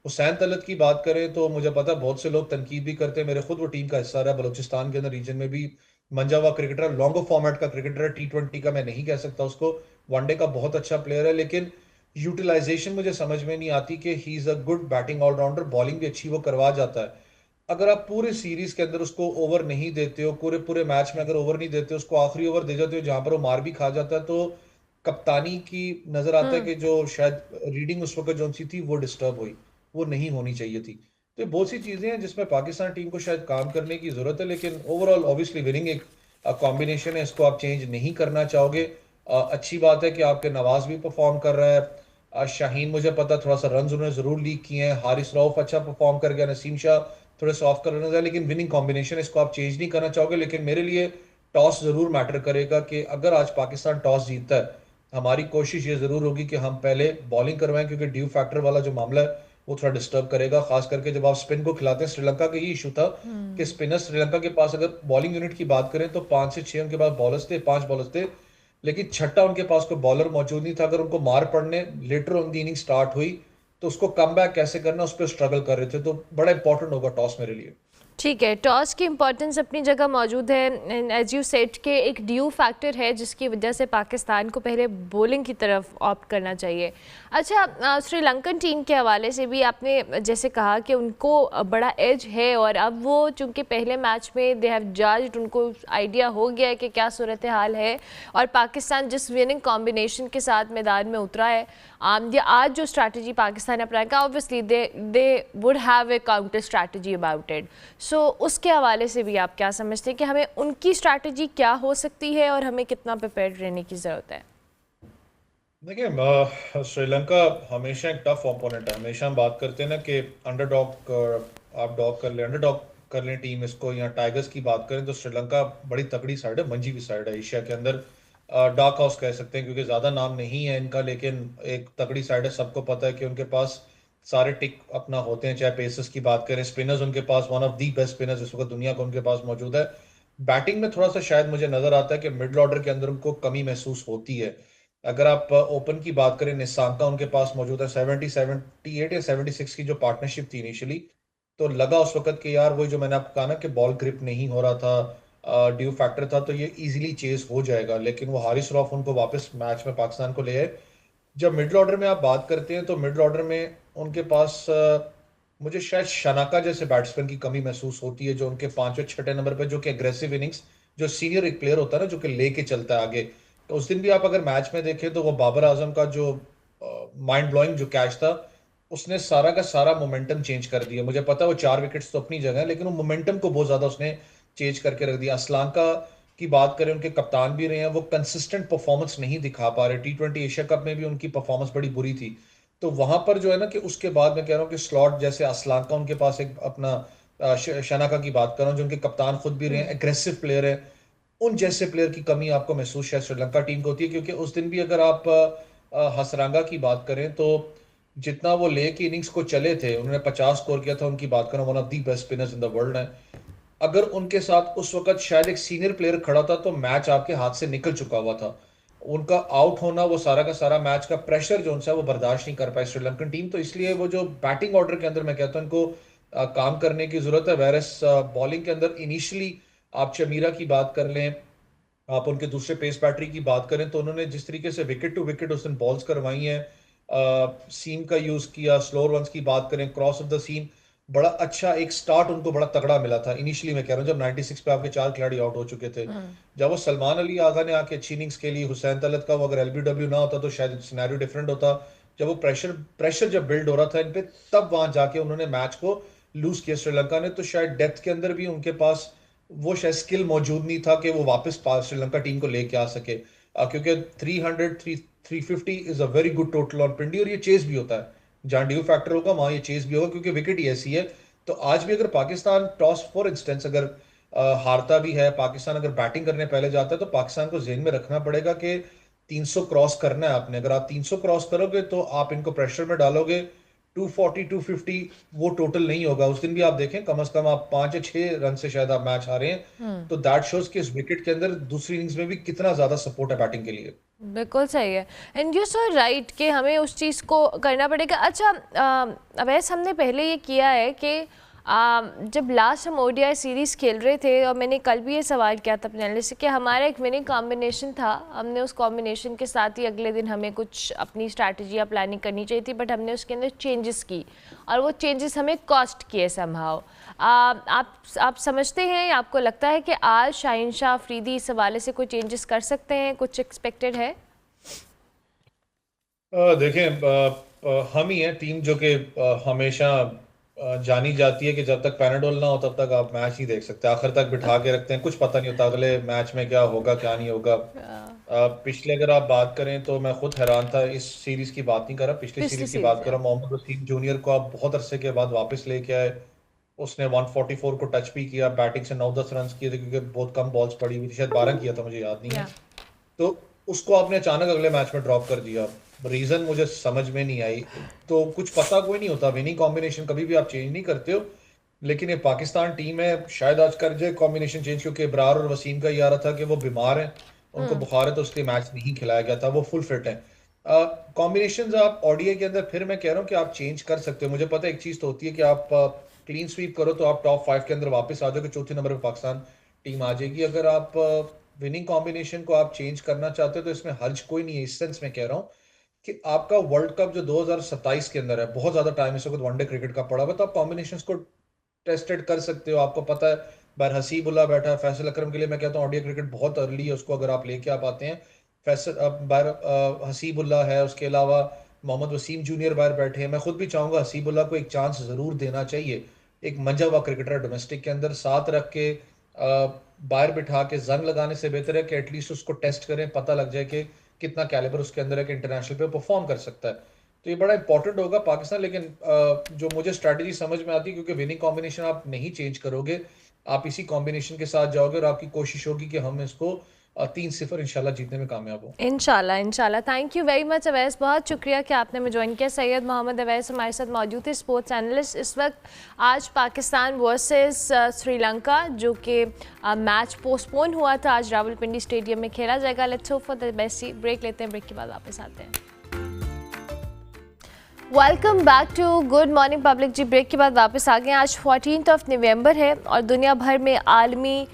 हुसैन तलत की बात करें तो मुझे पता है बहुत से लोग तनकीद भी करते हैं, मेरे खुद वो टीम का हिस्सा रहा बलूचिस्तान के अंदर रीजन में भी, मंजा हुआ क्रिकेटर, लॉन्गो फॉर्मेट का क्रिकेटर है, T20 का मैं नहीं कह सकता उसको, वनडे का बहुत अच्छा प्लेयर है, लेकिन यूटिलाइजेशन मुझे समझ में नहीं आती कि he is a good batting allrounder, bowling भी अच्छी वो करवा जाता है। अगर आप पूरे सीरीज के अंदर उसको ओवर नहीं देते हो, पूरे पूरे मैच में अगर ओवर नहीं देते हो, उसको आखिरी ओवर दे जाते हो जहां पर वो मार भी खा जाता है, तो कप्तानी की नजर आता है कि जो शायद रीडिंग उस वक्त जो सी थी वो डिस्टर्ब हुई, वो नहीं होनी चाहिए थी। तो ये बहुत सी चीजें हैं जिसमें पाकिस्तान टीम को शायद काम करने की जरूरत है, लेकिन ओवरऑल ऑब्वियसली विनिंग एक कॉम्बिनेशन है, इसको आप चेंज नहीं करना चाहोगे। अच्छी बात है कि आपके नवाज भी परफॉर्म कर रहा है। शाहीन मुझे पता थोड़ा सा रन उन्होंने जरूर लीक किए हैं, हारिस रऊफ अच्छा परफॉर्म कर गया, नसीम शाह थोड़े सॉफ्ट कर रहे हैं, लेकिन विनिंग कॉम्बिनेशन इसको आप चेंज नहीं करना चाहोगे। लेकिन मेरे लिए टॉस जरूर मैटर करेगा कि अगर आज पाकिस्तान टॉस जीतता है, हमारी कोशिश ये जरूर होगी कि हम पहले बॉलिंग करवाएं, क्योंकि ड्यू फैक्टर वाला जो मामला है वो थोड़ा डिस्टर्ब करेगा, खास करके जब आप स्पिन को खिलाते हैं। श्रीलंका का ये इशू था कि स्पिनर श्रीलंका के पास अगर बॉलिंग यूनिट की बात करें तो 5 से 6 उनके पास बॉलर्स थे, 5 बॉलर्स थे, लेकिन छठा उनके पास कोई बॉलर मौजूद नहीं था। अगर उनको मार पड़ने later on the inning start हुई तो उसको कम बैक कैसे करना उस पर स्ट्रगल कर रहे थे, तो बड़ा इंपॉर्टेंट होगा टॉस मेरे लिए। ठीक है, टॉस की इम्पोर्टेंस अपनी जगह मौजूद है, एज यू सेट के एक ड्यू फैक्टर है जिसकी वजह से पाकिस्तान को पहले बॉलिंग की तरफ ऑप्ट करना चाहिए। अच्छा, श्रीलंकन टीम के हवाले से भी आपने जैसे कहा कि उनको बड़ा एज है और अब वो चूँकि पहले मैच में दे हैव जज्ड, उनको आइडिया हो गया है कि क्या सूरत हाल है, और पाकिस्तान जिस विनिंग कॉम्बिनेशन के साथ मैदान में उतरा है, ये आज जो स्ट्रैटेजी पाकिस्तान अपनाएगा, obviously they would have a counter strategy about it. So उसके हवाले से भी आप क्या समझते हैं कि हमें उनकी स्ट्रैटेजी क्या हो सकती है और हमें कितना प्रिपेयर्ड रहने की ज़रूरत है? देखिए, श्रीलंका हमेशा एक टफ ओपोनेंट है। हमेशा हम बात करते हैं ना कि अंडरडॉग, आप डॉग कर लें, अंडरडॉग कर लें टीम इसको, या टाइगर्स की बात करें तो श्रीलंका बड़ी तगड़ी साइड है, मंजी भी साइड है एशिया के अंदर। डार्क हाउस कह सकते हैं क्योंकि ज्यादा नाम नहीं है इनका, लेकिन एक तगड़ी साइड है। सबको पता है कि उनके पास सारे टिक अपना होते हैं, चाहे पेसर्स की बात करें, स्पिनर्स उनके पास one of the best spinners इस वक्त दुनिया को उनके पास मौजूद है। बैटिंग में थोड़ा सा शायद मुझे नजर आता है कि मिडिल ऑर्डर के अंदर उनको कमी महसूस होती है। अगर आप ओपन की बात करें, निसांका उनके पास मौजूद है, 78 या 76 की जो पार्टनरशिप थी इनिशियली, तो लगा उस वक्त कि यार वही जो मैंने आपको कहा ना कि बॉल ग्रिप नहीं हो रहा था, ड्यू फैक्टर था, तो ये इजीली चेस हो जाएगा, लेकिन वो हारिस रऊफ उनको वापस मैच में पाकिस्तान को ले आए। जब मिडिल ऑर्डर में आप बात करते हैं तो मिडिल ऑर्डर में उनके पास मुझे शायद शनाका जैसे बैट्समैन की कमी महसूस होती है, जो उनके 5वें 6ठे नंबर पे, जो कि एग्रेसिव इनिंग्स, जो सीनियर एक प्लेयर होता है ना जो कि लेके चलता है आगे। तो उस दिन भी आप अगर मैच में देखें तो वो बाबर आजम का जो माइंड ब्लोइंग जो कैच था, उसने सारा का सारा मोमेंटम चेंज कर दिया। मुझे पता है वो 4 विकेट्स तो अपनी जगह है, लेकिन वो मोमेंटम को बहुत ज्यादा उसने चेंज करके रख दिया। असलांका की बात करें, उनके कप्तान भी रहे हैं, वो कंसिस्टेंट परफॉर्मेंस नहीं दिखा पा रहे। T20 एशिया कप में भी उनकी परफॉर्मेंस बड़ी बुरी थी। तो वहां पर जो है ना कि उसके बाद मैं कह रहा हूँ कि स्लॉट जैसे असलांका, उनके पास एक अपना शनाका की बात कर रहा हूँ, जो उनके कप्तान खुद भी रहे हैं, एग्रेसिव प्लेयर है। उन जैसे प्लेयर की कमी आपको महसूस शायद श्रीलंका टीम को होती है, क्योंकि उस दिन भी अगर आप हसरंगा की बात करें तो जितना वो ले के इनिंग्स को चले थे, उन्होंने 50 स्कोर किया था। उनकी बात करें, one of the best spinners in the world है। अगर उनके साथ उस वक्त शायद एक सीनियर प्लेयर खड़ा था तो मैच आपके हाथ से निकल चुका हुआ था। उनका आउट होना, वो सारा का सारा मैच का प्रेशर जो उनसे वो बर्दाश्त नहीं कर पाई श्रीलंकन टीम। तो इसलिए वो जो बैटिंग ऑर्डर के अंदर मैं कहता हूँ इनको काम करने की जरूरत है। वेरस बॉलिंग के अंदर इनिशियली आप चमीरा की बात कर लें, आप उनके दूसरे पेस बैटरी की बात करें, तो उन्होंने जिस तरीके से विकेट टू विकेट उस दिन बॉल्स करवाई हैं, सीम का यूज किया, स्लोअर वंस की बात करें, क्रॉस ऑफ द सीम, बड़ा अच्छा एक स्टार्ट उनको बड़ा तगड़ा मिला था इनिशियली। मैं कह रहा हूँ जब 96 पे आपके 4 खिलाड़ी आउट हो चुके थे, जब वो सलमान अली आगा ने आके अच्छी इनिंग्स खेली, हुसैन तलत का वो अगर एलबीडब्ल्यू ना होता तो शायद सिनेरियो डिफरेंट होता। जब वो प्रेशर प्रेशर जब बिल्ड हो रहा था इन पे, तब वहां जाके उन्होंने मैच को लूज किया श्रीलंका ने। तो शायद डेप्थ के अंदर भी उनके पास वो शायद स्किल मौजूद नहीं था कि वो वापस श्रीलंका टीम को लेके आ सके। क्योंकि 350 is a very good total on Pindi, और ये चेज भी होता है। जहां ड्यू फैक्टर होगा वहां ये चेज भी होगा, क्योंकि विकेट ही ऐसी है। तो आज भी अगर पाकिस्तान टॉस फॉर इंस्टेंस अगर हारता भी है, पाकिस्तान अगर बैटिंग करने पहले जाता है, तो पाकिस्तान को जेहन में रखना पड़ेगा कि 300 क्रॉस करना है आपने। अगर आप 300 क्रॉस करोगे तो आप इनको प्रेशर में डालोगे। 240 250 वो टोटल नहीं होगा। उस दिन भी आप देखें, कम से कम आप 5 या 6 रन से शायद आप मैच हारे हैं। तो दैट शोज कि इस विकेट के अंदर दूसरी इनिंग्स में भी कितना ज्यादा सपोर्ट है बैटिंग के लिए। बिल्कुल सही है, एंड यू सो राइट कि हमें उस चीज़ को करना पड़ेगा। अच्छा, अवैस, हमने पहले ये किया है कि जब लास्ट हम ओडीआई सीरीज़ खेल रहे थे, और मैंने कल भी ये सवाल किया था अपने एनालिस्ट से कि हमारा एक विनिंग कॉम्बिनेशन था, हमने उस कॉम्बिनेशन के साथ ही अगले दिन हमें कुछ अपनी स्ट्रैटेजी या प्लानिंग करनी चाहिए थी, बट हमने उसके अंदर चेंजेस की और वो चेंजेस हमें कॉस्ट किए समहाउ। आप समझते हैं या आपको लगता है कि आज शाहीन शाह अफरीदी इस हवाले से कोई चेंजेस कर सकते हैं, कुछ एक्सपेक्टेड है? देखें, हम ही हैं टीम जो कि हमेशा जानी जाती है कि जब तक पैनाडोल ना हो तब तक आप मैच ही देख सकते हैं, आखिर तक बिठा के रखते हैं, कुछ पता नहीं होता अगले मैच में क्या होगा क्या नहीं होगा। पिछले अगर आप बात करें तो मैं खुद हैरान था, इस सीरीज की बात नहीं कर रहा, पिछली पिछली सीरीज की सीरीज बात कर है। रहा हूँ। मोहम्मद वसीम जूनियर को आप बहुत अरसे के बाद वापस लेके आए। उसने 144 को टच भी किया, बैटिंग से 9-10 रन किए थे, क्योंकि बहुत कम बॉल्स पड़ी हुई थी, शायद 12 किया था, मुझे याद नहीं है। या तो उसको आपने अचानक अगले मैच में ड्रॉप कर दिया, रीजन मुझे समझ में नहीं आई। तो कुछ पता कोई नहीं होता, विनिंग कॉम्बिनेशन कभी भी आप चेंज नहीं करते हो। लेकिन ये पाकिस्तान टीम है, शायद आज कर जाए कॉम्बिनेशन चेंज, क्योंकि इब्रार और वसीम का ये आ रहा था कि वो बीमार हैं, उनको बुखार है, तो उसके मैच नहीं खिलाया गया था, वो फुल फिट है। कॉम्बिनेशन आप ओडीआई के अंदर, फिर मैं कह रहा हूँ कि आप चेंज कर सकते हो। मुझे पता है एक चीज तो होती है कि आप क्लीन स्वीप करो तो आप टॉप 5 के अंदर वापस आ जाओगे, चौथे नंबर पर पाकिस्तान टीम आ जाएगी। अगर आप विनिंग कॉम्बिनेशन को आप चेंज करना चाहते हो तो इसमें हर्ज कोई नहीं है। इस सेंस में कह रहा हूँ कि आपका वर्ल्ड कप जो 2027 के अंदर है, बहुत ज्यादा टाइम इस वक्त वनडे क्रिकेट का पड़ा हुआ, तो आप कॉम्बिनेशन को टेस्टेड कर सकते हो। आपको पता है बाहर हसीबुल्ला बैठा है, फैसल अकरम के लिए मैं कहता हूँ ओडीआई क्रिकेट बहुत अर्ली है, उसको अगर आप लेके आप आते हैं। फैसल बाहर हसीबुल्ला है, उसके अलावा मोहम्मद वसीम जूनियर बाहर बैठे हैं। मैं खुद भी चाहूंगा हसीबुल्ला को एक चांस जरूर देना चाहिए। एक मंजा हुआ क्रिकेटर डोमेस्टिक के अंदर, साथ रख के बाहर बिठा के जंग लगाने से बेहतर है कि एटलीस्ट उसको टेस्ट करें, पता लग जाए कि कितना कैलिबर उसके अंदर है कि इंटरनेशनल पे परफॉर्म कर सकता है। तो ये बड़ा इंपॉर्टेंट होगा पाकिस्तान। लेकिन जो मुझे स्ट्रैटेजी समझ में आती है, क्योंकि विनिंग कॉम्बिनेशन आप नहीं चेंज करोगे, आप इसी कॉम्बिनेशन के साथ जाओगे और आपकी कोशिश होगी कि हम इसको 3-0 इंशाल्लाह जीतने में कामयाब हो। इंशाल्लाह इंशाल्लाह। Thank you very much Awais, बहुत शुक्रिया कि आपने मुझे ज्वाइन किया। सैयद मोहम्मद अवैस हमारे साथ मौजूद थे, स्पोर्ट्स एनालिस्ट। इस वक्त आज पाकिस्तान वर्सेस श्रीलंका, जो कि मैच पोस्टपोन हुआ था, आज रावलपिंडी स्टेडियम में खेला जाएगा। Let's hope for the best. Break लेते हैं, ब्रेक के बाद वापस आते हैं। Welcome back to good morning public ji. Break के बाद वापस आ गए। आज 14 नवंबर है और दुनिया भर में आलमी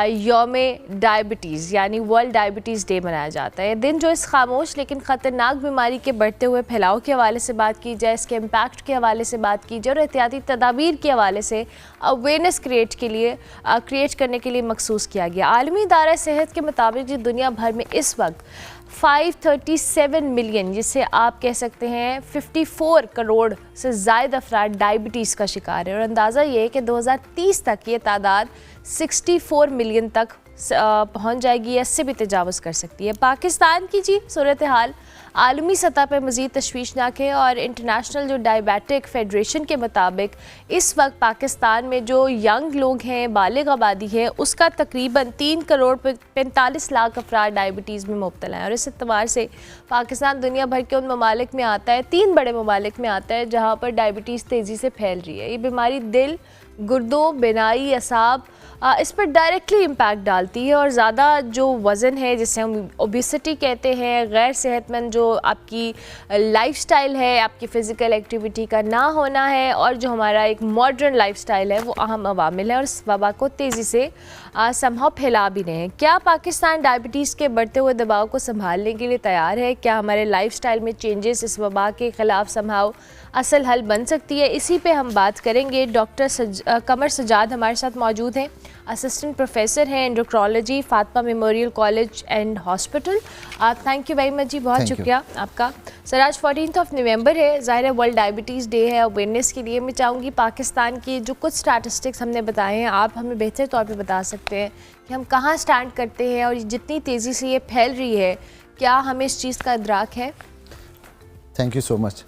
यौम डायबिटीज़ यानी वर्ल्ड डायबिटीज़ डे मनाया जाता है। दिन जो इस खामोश लेकिन ख़तरनाक बीमारी के बढ़ते हुए फैलाव के हवाले से बात की जाए, इसके इम्पैक्ट के हवाले से बात की जाए और एहतियाती तदाबीर के हवाले से अवेयरनेस क्रिएट करने के लिए मखसूस किया गया। आलमी इदारा सेहत के मुताबिक जी दुनिया भर में इस वक्त 537 मिलियन, जिसे आप कह सकते हैं 54 करोड़ से ज़ायद अफराद डायबिटीज़ का शिकार है। और अंदाज़ा ये है कि 2030 तक ये तादाद 64 मिलियन तक पहुंच जाएगी या इससे भी तजावुज़ कर सकती है। पाकिस्तान की जी सूरत हाल आलमी सतह पर मज़ीद तशवीशनाक है और इंटरनेशनल जो डायबिटिक फेडरेशन के मुताबिक इस वक्त पाकिस्तान में जो यंग लोग हैं, बालिग आबादी है, उसका तकरीबन 3 करोड़ 45 लाख अफराद डायबिटीज़ में मुब्तला है। और इस एतबार से पाकिस्तान दुनिया भर के उन ममालिक में आता है, 3 बड़े ममालिक में आता है जहाँ पर डायबिटीज़ तेज़ी से फैल रही है। ये बीमारी दिल, गुर्दों, बिनाई, असाब इस पर डायरेक्टली इम्पैक्ट डालती है। और ज़्यादा जो वज़न है, जिसे हम ओबेसिटी कहते हैं, गैर सेहतमंद जो आपकी लाइफस्टाइल है, आपकी फ़िज़िकल एक्टिविटी का ना होना है, और जो हमारा एक मॉडर्न लाइफस्टाइल है, वो अहम अवामिल है और इस वबा को तेज़ी से संभव फैला भी रहे हैं। क्या पाकिस्तान डायबिटीज़ के बढ़ते हुए दबाव को संभालने के लिए तैयार है? क्या हमारे लाइफस्टाइल में चेंजेस इस वबा के ख़िलाफ़ संभव असल हल बन सकती है? इसी पे हम बात करेंगे। डॉक्टर कमर सजाद हमारे साथ मौजूद हैं, असिस्टेंट प्रोफेसर हैं endocrinology, Fatima memorial college and hospital. Thank you very much जी, बहुत शुक्रिया आपका। सर, आज 14 नवंबर है, ज़ाहिर है वर्ल्ड डायबिटीज़ डे है। अवेयरनेस के लिए मैं चाहूँगी पाकिस्तान की जो कुछ स्टैटिस्टिक्स हमने बताए हैं, आप हमें बेहतर तौर पे बता सकते हैं कि हम कहाँ स्टैंड करते हैं और जितनी तेज़ी से ये फैल रही है, क्या हमें इस चीज़ का इदराक है? Thank you so much.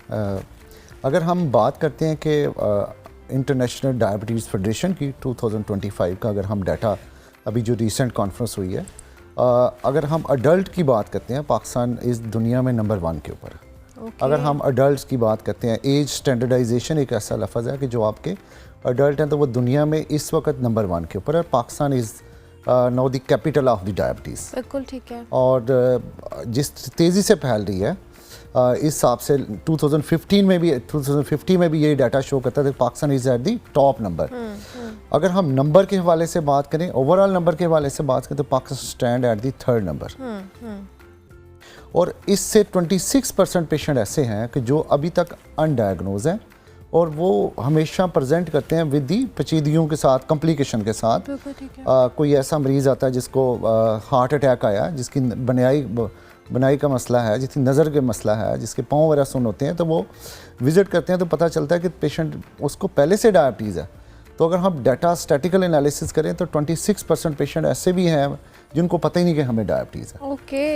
अगर हम बात करते हैं कि इंटरनेशनल डायबिटीज़ फेडरेशन की 2025 का अगर हम डाटा, अभी जो रीसेंट कॉन्फ्रेंस हुई है, अगर हम अडल्ट की बात करते हैं, पाकिस्तान इस दुनिया में नंबर 1 के ऊपर है। अगर हम अडल्ट की बात करते हैं, एज स्टैंडर्डाइजेशन एक ऐसा लफ्ज़ है कि जो आपके अडल्ट हैं तो वो दुनिया में इस वक्त नंबर 1 के ऊपर है। Pakistan is now the capital of the diabetes. बिल्कुल ठीक है। और जिस तेज़ी से फैल रही है, इस हिसाब से 2050 में भी ये डाटा शो करता है कि Pakistan is at the top number. अगर हम नंबर के हवाले से बात करें, ओवरऑल नंबर के हवाले से बात करें, तो Pakistan stand at the 3rd number. और इससे 26% पेशेंट ऐसे हैं कि जो अभी तक अनडायग्नोज हैं और वो हमेशा प्रेजेंट करते हैं विद दी पेचीदगियों के साथ, कॉम्प्लिकेशन के साथ। कोई ऐसा मरीज़ आता है जिसको हार्ट अटैक आया, जिसकी बनाई का मसला है, जिसकी नज़र का मसला है, जिसके पाँव वगैरह सुन होते हैं, तो वो विज़िट करते हैं तो पता चलता है कि पेशेंट उसको पहले से डायबिटीज़ है। तो अगर हम डाटा स्टैटिकल एनालिसिस करें तो 26% पेशेंट ऐसे भी हैं जिनको पता ही नहीं कि हमें डायबिटीज़ है।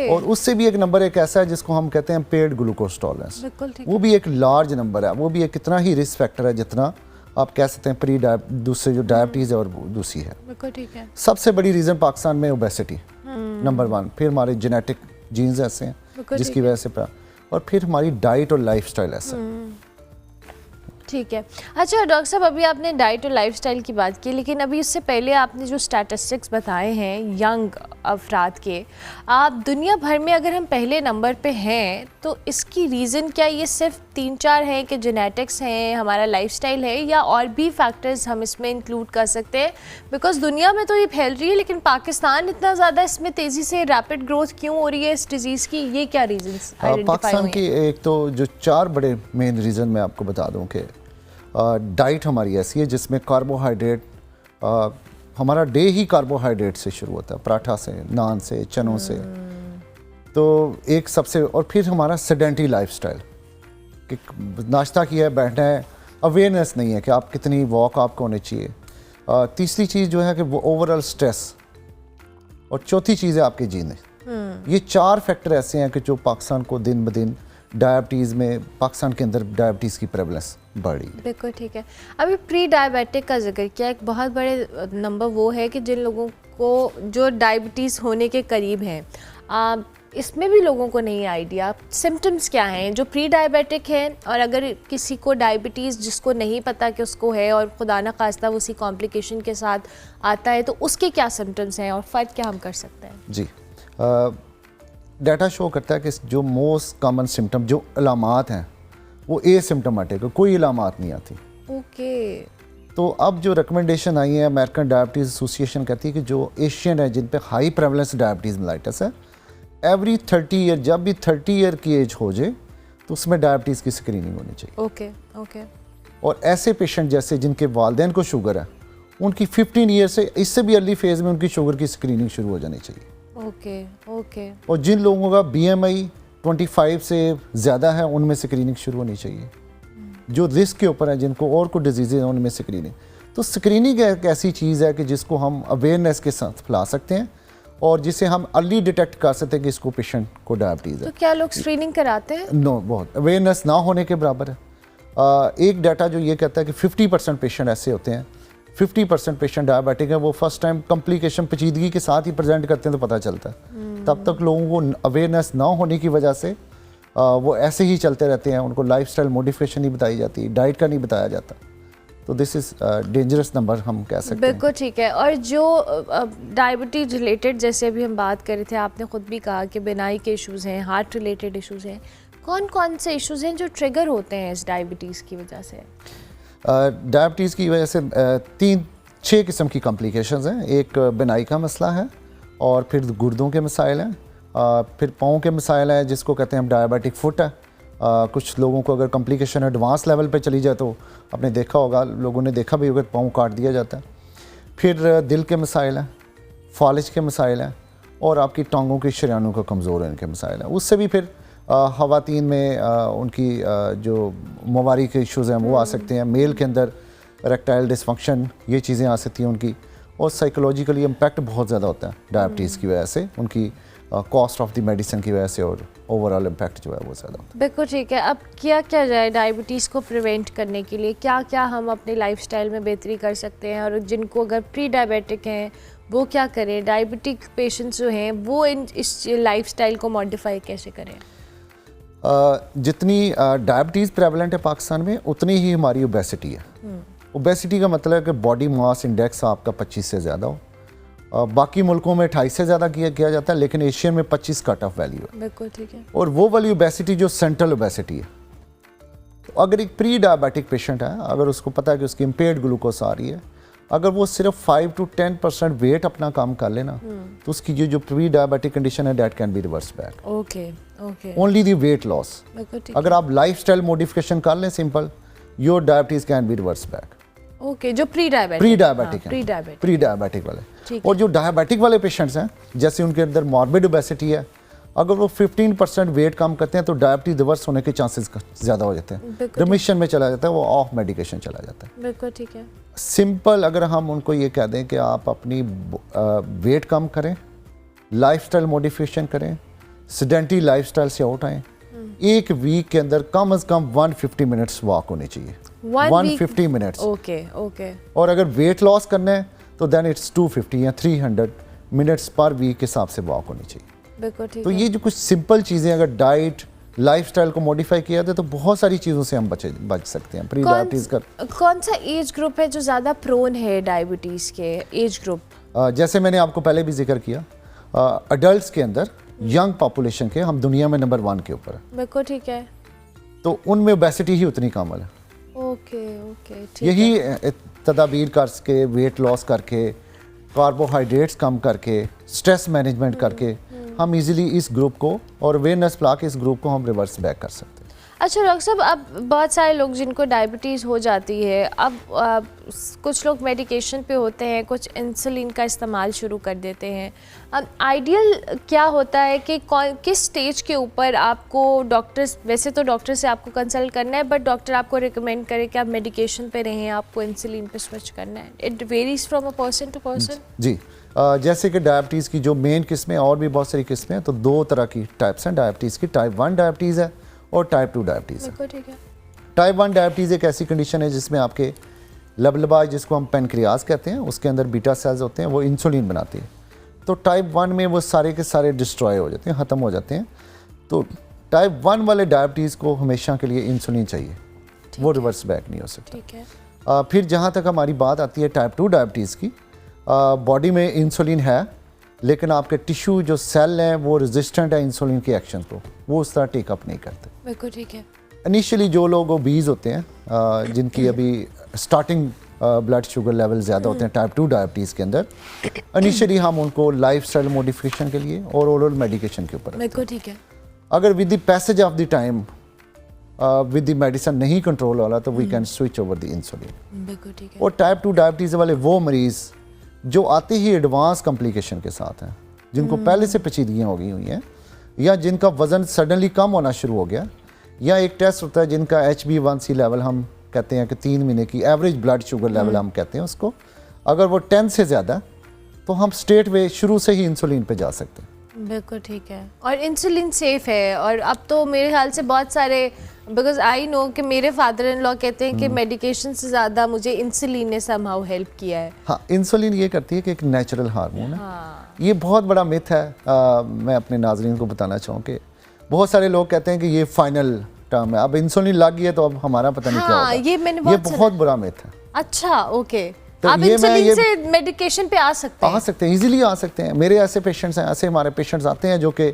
और उससे भी एक नंबर एक ऐसा है जिसको हम कहते हैं पेड ग्लूकोज टॉलरेंस। वो भी एक लार्ज नंबर है, वो भी एक कितना ही रिस्क फैक्टर है जितना आप कह सकते हैं दूसरे जो डायबिटीज़ है और दूसरी है। सबसे बड़ी रीज़न पाकिस्तान में ओबेसिटी नंबर 1, फिर हमारे जेनेटिक जीन्स ऐसे हैं जिसकी वजह से, और फिर हमारी डाइट और लाइफस्टाइल ऐसा। ठीक है। अच्छा डॉक्टर साहब, अभी आपने डाइट और लाइफस्टाइल की बात की, लेकिन अभी उससे पहले आपने जो स्टैटिस्टिक्स बताए हैं यंग अफराद के, आप दुनिया भर में अगर हम पहले नंबर पे हैं तो इसकी रीज़न क्या ये सिर्फ 3-4 हैं कि जेनेटिक्स हैं, हमारा लाइफस्टाइल है, या और भी फैक्टर्स हम इसमें इंक्लूड कर सकते हैं? बिकॉज दुनिया में तो ये फैल रही है, लेकिन पाकिस्तान इतना ज़्यादा इसमें तेज़ी से रैपिड ग्रोथ क्यों हो रही है इस डिज़ीज़ की? ये क्या रीजंस पाकिस्तान की एक तो जो 4 बड़े मेन रीज़न मैं आपको बता दूं कि डाइट हमारी ऐसी है जिसमें कार्बोहाइड्रेट, हमारा डे ही कार्बोहाइड्रेट से शुरू होता है, पराठा से, नान से, चनों से। तो एक सबसे, और फिर हमारा सेडेंटरी लाइफस्टाइल कि नाश्ता किया है, बैठना है, अवेयरनेस नहीं है कि आप कितनी वॉक आपको होनी चाहिए। तीसरी चीज़ जो है कि वो ओवरऑल स्ट्रेस, और चौथी चीज़ है आपके जीने। ये 4 फैक्टर ऐसे हैं कि जो पाकिस्तान को दिन ब दिन डायबिटीज़ में, पाकिस्तान के अंदर डायबिटीज़ की प्रेवलेंस बढ़ रही है। बिल्कुल ठीक है। अभी प्री डायबिटिक का जिक्र किया, एक बहुत बड़े नंबर वो है कि जिन लोगों को जो डायबिटीज़ होने के करीब हैं, इसमें भी लोगों को नहीं आइडिया सिम्टम्स क्या हैं जो प्री डायबिटिक हैं, और अगर किसी को डायबिटीज़ जिसको नहीं पता कि उसको है और खुदा न खास्ता उसी कॉम्प्लिकेशन के साथ आता है, तो उसके क्या सिम्टम्स हैं और फ़र्क क्या हम कर सकते हैं? जी, डाटा शो करता है कि जो मोस्ट कॉमन सिम्टम, जो अलामात हैं, वो एसिम्टोमेटिक है, कोई अलामात नहीं आती। ओके। तो अब जो रिकमेंडेशन आई है, अमेरिकन डायबिटीज़ एसोसिएशन कहती है कि जो एशियन है, जिन पे हाई प्रेवलेंस डायबिटीज़ मेलाइटस है, एवरी 30 ईयर, जब भी 30 ईयर की एज हो जाए तो उसमें डायबिटीज़ की स्क्रीनिंग होनी चाहिए। ओके। और ऐसे पेशेंट जैसे जिनके वालिदैन को शुगर है, उनकी 15 ईयर से, इससे भी अर्ली फेज़ में उनकी शुगर की स्क्रीनिंग शुरू हो जानी चाहिए। ओके ओके और जिन लोगों का BMI 25 से ज़्यादा है उनमें स्क्रीनिंग शुरू होनी चाहिए। जो रिस्क के ऊपर है, जिनको और कोई डिजीज़ है, उनमें स्क्रीनिंग। तो स्क्रीनिंग एक ऐसी चीज़ है कि जिसको हम अवेयरनेस के साथ फैला सकते हैं और जिसे हम अर्ली डिटेक्ट कर सकते हैं कि इसको पेशेंट को डायबिटीज़ है। तो क्या लोग स्क्रीनिंग कराते हैं? नो, बहुत अवेयरनेस ना होने के बराबर है। एक डाटा जो ये कहता है कि 50% पेशेंट ऐसे होते हैं, 50% पेशेंट डायबिटिक है, वो फर्स्ट टाइम कॉम्प्लिकेशन पेचीदगी के साथ ही प्रेजेंट करते हैं तो पता चलता है। तब तक लोगों को अवेयरनेस ना होने की वजह से वो ऐसे ही चलते रहते हैं, उनको लाइफस्टाइल मॉडिफिकेशन नहीं बताई जाती, डाइट का नहीं बताया जाता। तो दिस इज़ डेंजरस नंबर हम कह सकते हैं। बिल्कुल ठीक है। और जो डायबिटीज रिलेटेड जैसे अभी हम बात कर रहे थे, आपने ख़ुद भी कहा कि बिनाई के इश्यूज़ हैं, हार्ट रिलेटेड इश्यूज़ हैं, कौन कौन से इश्यूज़ हैं जो ट्रिगर होते हैं इस डायबिटीज़ की वजह से? डायबिटीज़ की वजह से 6 किस्म की कॉम्प्लिकेशंस हैं। एक बिनाई का मसला है, और फिर गुर्दों के मसाइल हैं, फिर पाँव के मसाइल हैं जिसको कहते हैं हम डायबिटिक फुट है। कुछ लोगों को अगर कॉम्प्लिकेशन एडवांस लेवल पे चली जाए तो आपने देखा होगा, लोगों ने देखा भी होगा, पाँव काट दिया जाता है। फिर दिल के मसाइल हैं, फालिज के मसाइल हैं, और आपकी टांगों की शरीयानों का कमज़ोर होने के मसाइल हैं। उससे भी फिर ख़वातीन में उनकी जो मवारी के इश्यूज़ हैं वो आ सकते हैं। मेल के अंदर रेक्टाइल डिसफंक्शन, ये चीज़ें आ सकती हैं उनकी। और साइकोलॉजिकली इम्पैक्ट बहुत ज़्यादा होता है डायबिटीज़ की वजह से, उनकी कॉस्ट ऑफ द मेडिसिन की वजह से, और ओवरऑल इम्पैक्ट जो है वो ज़्यादा होता है। बिल्कुल ठीक है। अब क्या क्या जाए डायबिटीज़ को प्रिवेंट करने के लिए, क्या क्या हम अपने लाइफस्टाइल में बेहतरी कर सकते हैं? और जिनको अगर प्री डायबिटिक हैं वो क्या करें? डायबिटिक पेशेंट्स जो हैं वो इस लाइफस्टाइल को मॉडिफाई कैसे करें? जितनी डायबिटीज़ प्रेवलेंट है पाकिस्तान में, उतनी ही हमारी ओबेसिटी है। ओबेसिटी का मतलब है कि बॉडी मास इंडेक्स आपका 25 से ज़्यादा हो। बाकी मुल्कों में 28 से ज़्यादा किया जाता है, लेकिन एशियन में 25 कट ऑफ वैल्यू है। बिल्कुल ठीक है। और वो वाली ओबेसिटी जो सेंट्रल ओबेसिटी है। तो अगर एक प्री डायबिटिक पेशेंट है, अगर उसको पता है कि उसकी इम्पेयर्ड ग्लूकोज आ रही है, अगर वो सिर्फ 5 to 10% वेट अपना काम कर लेना, तो उसकी जो प्री डायबिटिक कंडीशन है that can be reverse back. Okay okay. Only the weight loss. बिल्कुल ठीक। अगर आप लाइफस्टाइल मॉडिफिकेशन कर लें simple, your diabetes can be reverse back. Okay, जो प्री डायबिटिक है, प्री डायबिटिक वाले। और जो डायबिटिक वाले पेशेंट्स हैं, जैसे उनके अंदर मॉर्बिड ओबेसिटी है, अगर वो 15% वेट कम करते हैं तो डायबिटीज रिवर्स होने के चांसेस ज़्यादा हो जाते हैं, रिमिशन में चला जाता है, वो ऑफ मेडिकेशन चला जाता है। बिल्कुल ठीक है। सिंपल अगर हम उनको ये कह दें कि आप अपनी वेट कम करें, लाइफस्टाइल मॉडिफिकेशन करें, सेडेंटरी लाइफस्टाइल से आउट आएँ, एक वीक के अंदर कम से कम 150 मिनट्स वॉक होनी चाहिए। 150 मिनट्स। Okay okay. और अगर वेट लॉस करना है तो देन इट्स 250 या 300 मिनट्स पर वीक के हिसाब से वॉक होनी चाहिए। बिल्कुल ठीक तो है। ये जो कुछ सिंपल चीज़ें अगर डाइट लाइफस्टाइल को मॉडिफाई किया जाए तो बहुत सारी चीज़ों से हम बच सकते हैं। प्री डायबिटीज़ का कौन सा एज ग्रुप है जो ज़्यादा प्रोन है डायबिटीज़ के? एज ग्रुप जैसे मैंने आपको पहले भी जिक्र किया, अडल्ट्स के अंदर यंग पॉपुलेशन के हम दुनिया में नंबर 1 के ऊपर है। बिल्कुल ठीक है। तो उनमें ओबेसिटी ही उतनी कामल है। ओके ओके ठीक। यही तदाबीर करके, वेट लॉस करके, कार्बोहाइड्रेट्स कम करके, स्ट्रेस मैनेजमेंट करके हम इजीली इस ग्रुप को और अवेयरनेस फैला के इस ग्रुप को हम रिवर्स बैक कर सकते हैं। अच्छा डॉक्टर साहब, अब बहुत सारे लोग जिनको डायबिटीज़ हो जाती है, अब कुछ लोग मेडिकेशन पे होते हैं, कुछ इंसुलिन का इस्तेमाल शुरू कर देते हैं। अब आइडियल क्या होता है कि किस स्टेज के ऊपर आपको डॉक्टर्स, वैसे तो डॉक्टर से आपको कंसल्ट करना है, बट डॉक्टर आपको रिकमेंड करे कि आप मेडिकेशन पे रहें, आपको इंसुलिन पे स्विच करना है? It varies from a person to person. जी, जैसे कि डायबिटीज़ की जो मेन किस्में, और भी बहुत सारी किस्में हैं, तो 2 तरह की टाइप्स हैं डायबिटीज़ की। टाइप 1 डायबिटीज़ है और टाइप 2 डायबिटीज़ है। बिल्कुल ठीक है। टाइप 1 डायबिटीज़ एक ऐसी कंडीशन है जिसमें आपके लबलबाज, जिसको हम पेनक्रियाज कहते हैं, उसके अंदर बीटा सेल्स होते हैं, वो इंसुलिन बनाती है। तो टाइप 1 में वो सारे के सारे डिस्ट्रॉय हो जाते हैं, ख़त्म हो जाते हैं। तो टाइप 1 वाले डायबिटीज़ को हमेशा के लिए इंसुलिन चाहिए, वो रिवर्स बैक नहीं हो सकता। ठीक है। फिर जहाँ तक हमारी बात आती है टाइप 2 डायबिटीज़ की, बॉडी में इंसुलिन है, लेकिन आपके टिश्यू जो सेल हैं वो रेजिस्टेंट है इंसुलिन के एक्शन को, वो उस तरह टेकअप नहीं करते। बिल्कुल ठीक है। इनिशियली जो लोग ओबीज होते हैं, जिनकी अभी स्टार्टिंग ब्लड शुगर लेवल ज़्यादा होते हैं टाइप 2 डायबिटीज़ के अंदर, इनिशियली हम उनको लाइफस्टाइल मॉडिफिकेशन के लिए और ओरल मेडिकेशन के ऊपर। बिल्कुल ठीक है। अगर with the passage of the time with the medicine नहीं कंट्रोल वाला तो we can switch over the insulin. बिल्कुल ठीक है। और टाइप 2 डायबिटीज़ वाले वो मरीज़ जो आते ही एडवांस कॉम्प्लिकेशन के साथ हैं, जिनको पहले से पेचीदगियाँ हो गई हुई हैं, या जिनका वज़न सडनली कम होना शुरू हो गया, या एक टेस्ट होता है जिनका HbA1c लेवल हम कहते हैं कि 3 महीने की एवरेज ब्लड शुगर लेवल हम कहते हैं उसको, अगर वो 10 से ज़्यादा, तो हम स्ट्रेट वे शुरू से ही इंसुलिन पे जा सकते हैं। बिल्कुल ठीक है। और इंसुलिन सेफ है, और अब तो मेरे ख्याल से बहुत सारे, बिकॉज आई नो कि मेरे फादर इन लॉ कहते हैं कि मेडिकेशन से ज़्यादा मुझे इंसुलिन ने समहाउ हेल्प किया है। हाँ, इंसुलिन ये करती है कि एक नेचुरल हार्मोन है। हाँ। ये बहुत बड़ा मिथ है। मैं अपने नाजरीन को बताना चाहूँ कि बहुत सारे लोग कहते हैं कि ये फाइनल टर्म है, अब इंसुलिन लग गई है तो अब हमारा पता नहीं क्या हाँ, होगा। ये मैंने ये बहुत बहुत बुरा मिथ है। अच्छा, ओके। तो आप ये मैं इंसुलिन से मेडिकेशन पे आ सकते हैं? आ सकते हैं, इजीली आ सकते हैं। मेरे ऐसे पेशेंट्स हैं, ऐसे हमारे पेशेंट्स आते हैं जो कि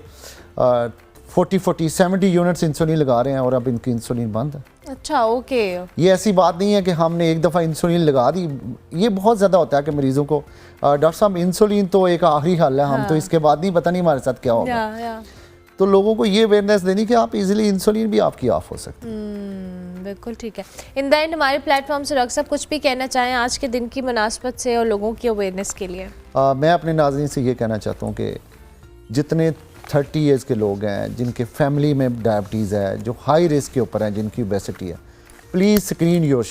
40-70 यूनिट्स इंसुलिन लगा रहे हैं और अब इनकी इंसुलिन बंद है। अच्छा, ओके। ये ऐसी बात नहीं है कि हमने एक दफ़ा इंसुलिन लगा दी। ये बहुत ज़्यादा होता है कि मरीज़ों को डॉक्टर साहब इंसुलिन तो एक आखिरी हल है, हम तो इसके बाद नहीं, पता नहीं हमारे साथ क्या होगा। या। तो लोगों को ये अवेयरनेस देनी कि आप इजीली इंसुलिन भी आपकी ऑफ हो सकती है। बिल्कुल ठीक है। इन द एंड हमारे प्लेटफॉर्म से डॉक्टर साहब कुछ भी कहना चाहें आज के दिन की मुनासबत से और लोगों की अवेयरनेस के लिए? मैं अपने नाज़रीन से ये कहना चाहता हूँ कि जितने 30 ईयर्स के लोग हैं, जिनके फैमिली में डायबिटीज़ है, जो हाई रिस्क के ऊपर हैं, जिनकी ओबेसिटी है, please screen your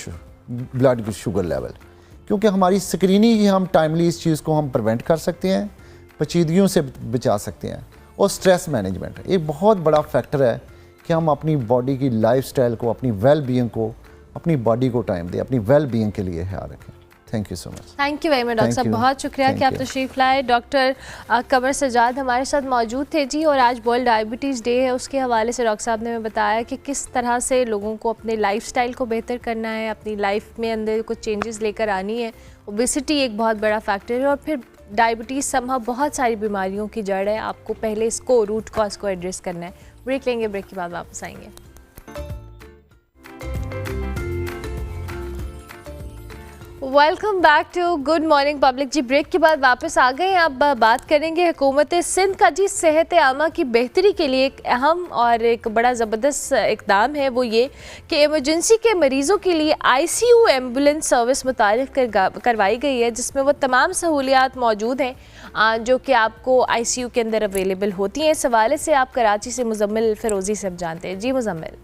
blood sugar level, क्योंकि हमारी स्क्रीनिंग ही हम टाइमली इस चीज़ को हम प्रिवेंट कर सकते हैं, पेचीदगियों से बचा सकते हैं। और स्ट्रेस मैनेजमेंट एक बहुत बड़ा फैक्टर है कि हम अपनी बॉडी की लाइफस्टाइल को, अपनी वेल बीइंग को, अपनी बॉडी को टाइम दें, अपनी वेल बीइंग के लिए ख्याल रखें। Thank you so much. Thank you very much doctor साहब, बहुत शुक्रिया कि आप तशरीफ़ लाए। डॉक्टर कमर सजाद हमारे साथ मौजूद थे जी। और आज वर्ल्ड डायबिटीज़ डे है, उसके हवाले से डॉक्टर साहब ने हमें बताया कि किस तरह से लोगों को अपने लाइफस्टाइल को बेहतर करना है, अपनी लाइफ में अंदर कुछ चेंजेस लेकर आनी है। ओबेसिटी एक बहुत बड़ा फैक्टर है, और फिर डायबिटीज़ समहा बहुत सारी बीमारियों की जड़ है। आपको पहले इसको, रूट कॉज को एड्रेस करना है। ब्रेक लेंगे, ब्रेक के बाद वापस आएंगे। Welcome back to good morning public ji. Break के बाद वापस आ गए हैं। अब बात करेंगे हुकूमत सिंध का जी। सेहत आमा की बेहतरी के लिए एक अहम और एक बड़ा ज़बरदस्त इकदाम है, वो ये कि इमरजेंसी के मरीज़ों के लिए ICU एम्बुलेंस सर्विस मुतारिफ करवाई गई है, जिसमें वो तमाम सहूलियात मौजूद हैं जो कि आपको ICU के अंदर अवेलेबल होती हैं। इस हवाले से आप कराची से मुजम्मिल फ़िरोज़ी से जानते हैं। जी मुजम्मिल।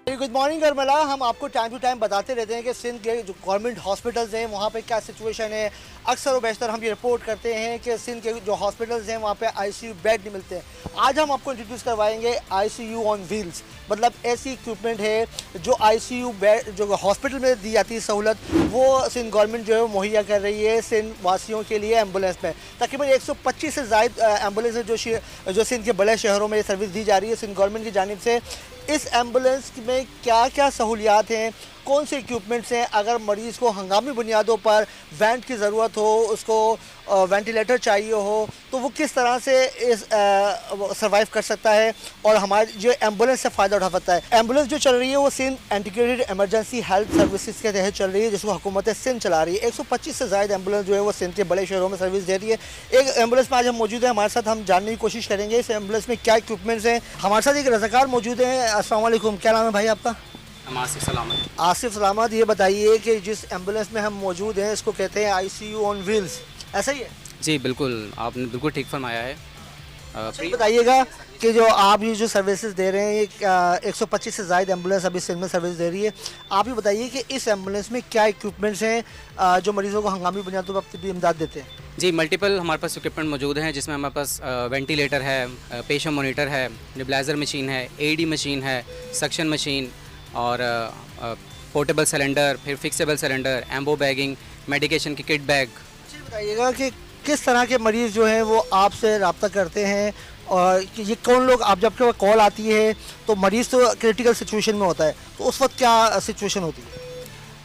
गुड मॉर्निंग अर्मला। हम आपको टाइम टू टाइम बताते रहते हैं कि सिंध के जो गवर्नमेंट हॉस्पिटल्स हैं वहाँ पे क्या सिचुएशन है। अक्सर व बेशतर हम ये रिपोर्ट करते हैं कि सिंध के जो हॉस्पिटल्स हैं वहाँ पे ICU बेड नहीं मिलते हैं। आज हम आपको इंट्रोड्यूस करवाएंगे ICU ऑन व्हील्स, मतलब ऐसी इक्विपमेंट है जो ICU बेड जो हॉस्पिटल में दी जाती है सहूलत, वो सिंध गवर्नमेंट जो है मुहैया कर रही है सिंध वासियों के लिए एम्बुलेंस में। तकरीबन 125 से ज़ायद एम्बुलेंस है जो सिंध के बड़े शहरों में ये सर्विस दी जा रही है सिंध गवर्नमेंट की जानिब से। इस एम्बुलेंस में क्या क्या सहूलियात हैं, कौन से इक्विपमेंट्स हैं, अगर मरीज़ को हंगामी बुनियादों पर वेंट की ज़रूरत हो, उसको वेंटिलेटर चाहिए हो, तो वो किस तरह से इस सर्वाइव कर सकता है और हमारे जो एम्बुलेंस से फ़ायदा उठा सकता है। एम्बुलेंस जो चल रही है वो Sindh integrated emergency health services के तहत चल रही है, जिसको हुकूमत सिंध चला रही है। 125 से ज़ायद एम्बुलेंस जो है वो सिंध के बड़े शहरों में सर्विस दे रही है। एक एम्बुलेंस में आज हम मौजूद हैं, हमारे साथ हम जानने की कोशिश करेंगे इस एम्बुलेंस में क्या इक्विपमेंट्स हैं। हमारे साथ एक रज़ाकार मौजूद हैं। अस्सलाम वालेकुम, क्या नाम है भाई आपका? आसिफ सलामत। आसिफ सलामत। ये बताइए कि जिस एम्बुलेंस में हम मौजूद हैं इसको कहते हैं ICU ऑन व्हील्स, ऐसा ही है? जी बिल्कुल, आपने बिल्कुल ठीक फरमाया है। अच्छा, बताइएगा कि जो आप ये जो सर्विसेज दे रहे हैं, ये 125 से ज़ायद एम्बुलेंस अभी सिंध में सर्विस दे रही है। आप ये बताइए कि इस एम्बुलेंस में क्या इक्विपमेंट्स हैं जो मरीज़ों को हंगामी बुनियादों पर तिब्बी इमदाद देते हैं? जी, मल्टीपल हमारे पास इक्विपमेंट मौजूद हैं, जिसमें हमारे पास वेंटिलेटर है, पेशेंट मोनीटर है, नेबुलाइजर मशीन है, AED मशीन है, सक्शन मशीन और पोर्टेबल सिलेंडर, फिर फिक्सेबल सिलेंडर, एम्बो बैगिंग, मेडिकेशन की किट बैग। बताइएगा कि किस तरह के मरीज़ जो हैं वो आपसे रब्ता करते हैं और कि ये कौन लोग, आप जब कॉल आती है तो मरीज़ तो क्रिटिकल सिचुएशन में होता है, तो उस वक्त क्या सिचुएशन होती है?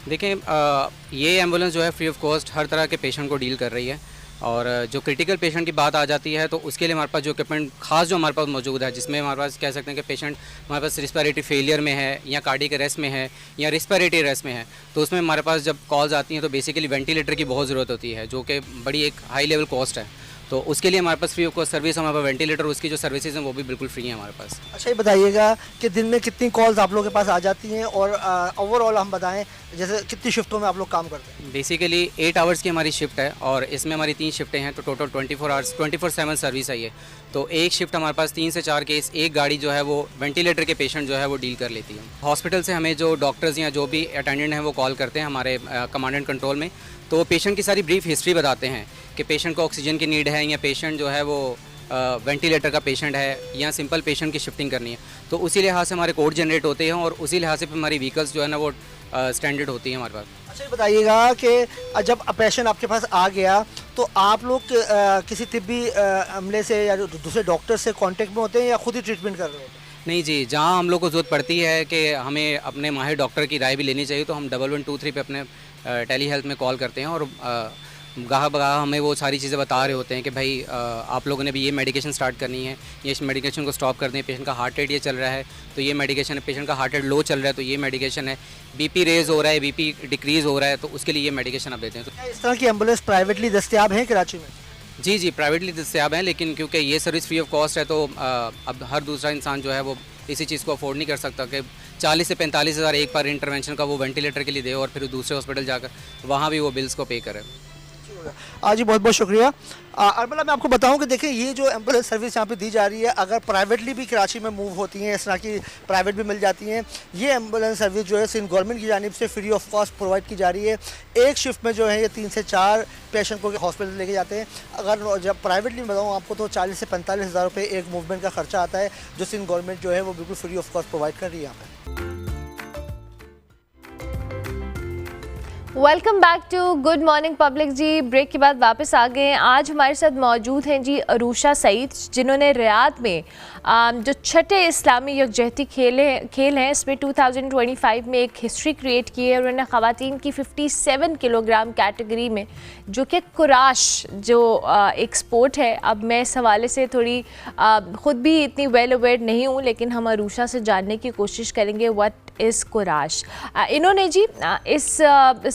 देखें, ये एम्बुलेंस जो है फ्री ऑफ कॉस्ट हर तरह के पेशेंट को डील कर रही है, और जो क्रिटिकल पेशेंट की बात आ जाती है तो उसके लिए हमारे पास जो इक्विपमेंट खास जो हमारे पास मौजूद है, जिसमें हमारे पास कह सकते हैं कि पेशेंट हमारे पास रिस्पिरेटरी फेलियर में है या कार्डियक अरेस्ट में है या रिस्पिरेटरी अरेस्ट में है, तो उसमें हमारे पास जब कॉल्स आती हैं तो बेसिकली वेंटिलेटर की बहुत ज़रूरत होती है, जो कि बड़ी एक हाई लेवल कॉस्ट है। तो उसके लिए हमारे पास फ्री ऑफ कॉस्ट सर्विस, हमारे पास वेंटिलेटर उसकी जो सर्विसेज हैं वो भी बिल्कुल फ्री हैं हमारे पास। अच्छा ये बताइएगा कि दिन में कितनी कॉल्स आप लोगों के पास आ जाती हैं और ओवरऑल हम बताएं जैसे कितनी शिफ्टों में आप लोग काम करते हैं? बेसिकली 8 आवर्स की हमारी शिफ्ट है और इसमें हमारी 3 शिफ्टें हैं, तो टोटल 24 आवर्स 24/7 सर्विस है ये। तो एक शिफ्ट हमारे पास 3 से 4 केस, एक गाड़ी जो है वो वेंटिलेटर के पेशेंट जो है वो डील कर लेती है। हॉस्पिटल से हमें जो डॉक्टर्स या जो भी अटेंडेंट हैं वो कॉल करते हैं हमारे कमांड एंड कंट्रोल में, तो पेशेंट की सारी ब्रीफ हिस्ट्री बताते हैं कि पेशेंट को ऑक्सीजन की नीड है या पेशेंट जो है वो वेंटिलेटर का पेशेंट है या सिंपल पेशेंट की शिफ्टिंग करनी है। तो उसी लिहाज से हमारे कोड जनरेट होते हैं और उसी लिहाज से हमारी व्हीकल्स जो है ना वो स्टैंडर्ड होती हैं हमारे पास। अच्छा ये बताइएगा कि जब पेशेंट आपके पास आ गया तो आप लोग किसी तिब्बी अमले से या दूसरे डॉक्टर से कांटेक्ट में होते हैं या खुद ही ट्रीटमेंट कर रहे होते हैं? नहीं जी, जहाँ हम लोग को ज़रूरत पड़ती है कि हमें अपने माहिर डॉक्टर की राय भी लेनी चाहिए तो हम 1123 पे अपने टेली हेल्थ में कॉल करते हैं और गाह बगाह हमें वो सारी चीज़ें बता रहे होते हैं कि भाई आप लोगों ने भी ये मेडिकेशन स्टार्ट करनी है, ये इस मेडिकेशन को स्टॉप कर दें, पेशेंट का हार्ट रेट ये चल रहा है तो ये मेडिकेशन है, पेशेंट का हार्ट रेट लो चल रहा है तो ये मेडिकेशन है, बीपी रेज हो रहा है, बीपी डिक्रीज़ हो रहा है तो उसके लिए ये मेडिकेशन आप देते हैं। तो क्या इस तरह की एम्बुलेंस प्राइवेटली दस्तियाब हैं कराची में? जी प्राइवेटली दस्तियाब हैं, लेकिन क्योंकि ये सर्विस फ्री ऑफ कॉस्ट है तो अब हर दूसरा इंसान जो है वो इसी चीज़ को अफोर्ड नहीं कर सकता कि 40 से 45 हज़ार एक पर इंटरवेंशन का वो वेंटिलेटर के लिए दे और फिर दूसरे हॉस्पिटल जाकर वहाँ भी वो बिल्स को पे करे। आज जी बहुत बहुत शुक्रिया। अर्मला मैं आपको बताऊं कि देखिए ये जो एम्बुलेंस सर्विस यहाँ पे दी जा रही है अगर प्राइवेटली भी कराची में मूव होती हैं, इस तरह की प्राइवेट भी मिल जाती हैं, ये एम्बुलेंस सर्विस जो है सिंध गवर्नमेंट की जानिब से फ्री ऑफ कॉस्ट प्रोवाइड की जा रही है। एक शिफ्ट में जो है ये 3 से 4 पेशेंट को हॉस्पिटल लेके जाते हैं। अगर जब प्राइवेटली बताऊँ आपको तो 40 से 45 हज़ार रुपये एक मूवमेंट का खर्चा आता है जो सिंध गवर्नमेंट जो है वो बिल्कुल फ्री ऑफ कॉस्ट प्रोवाइड कर रही है यहाँ पर। Welcome back to good morning public ji. Break के बाद वापस आ गए हैं। आज हमारे साथ मौजूद हैं जी अरूशा सईद, जिन्होंने रियाद में जो छठे इस्लामी यकजहती खेल हैं इसमें 2025 में एक हिस्ट्री क्रिएट की है। उन्होंने ख़वातीन की 57 किलोग्राम कैटेगरी में जो कि कुराश जो एक स्पोर्ट है, अब मैं इस हवाले से थोड़ी ख़ुद भी इतनी वेल अवेयर नहीं हूँ, लेकिन हम अरूशा से जानने की कोशिश करेंगे व्हाट इज़ कुराश। इन्होंने जी इस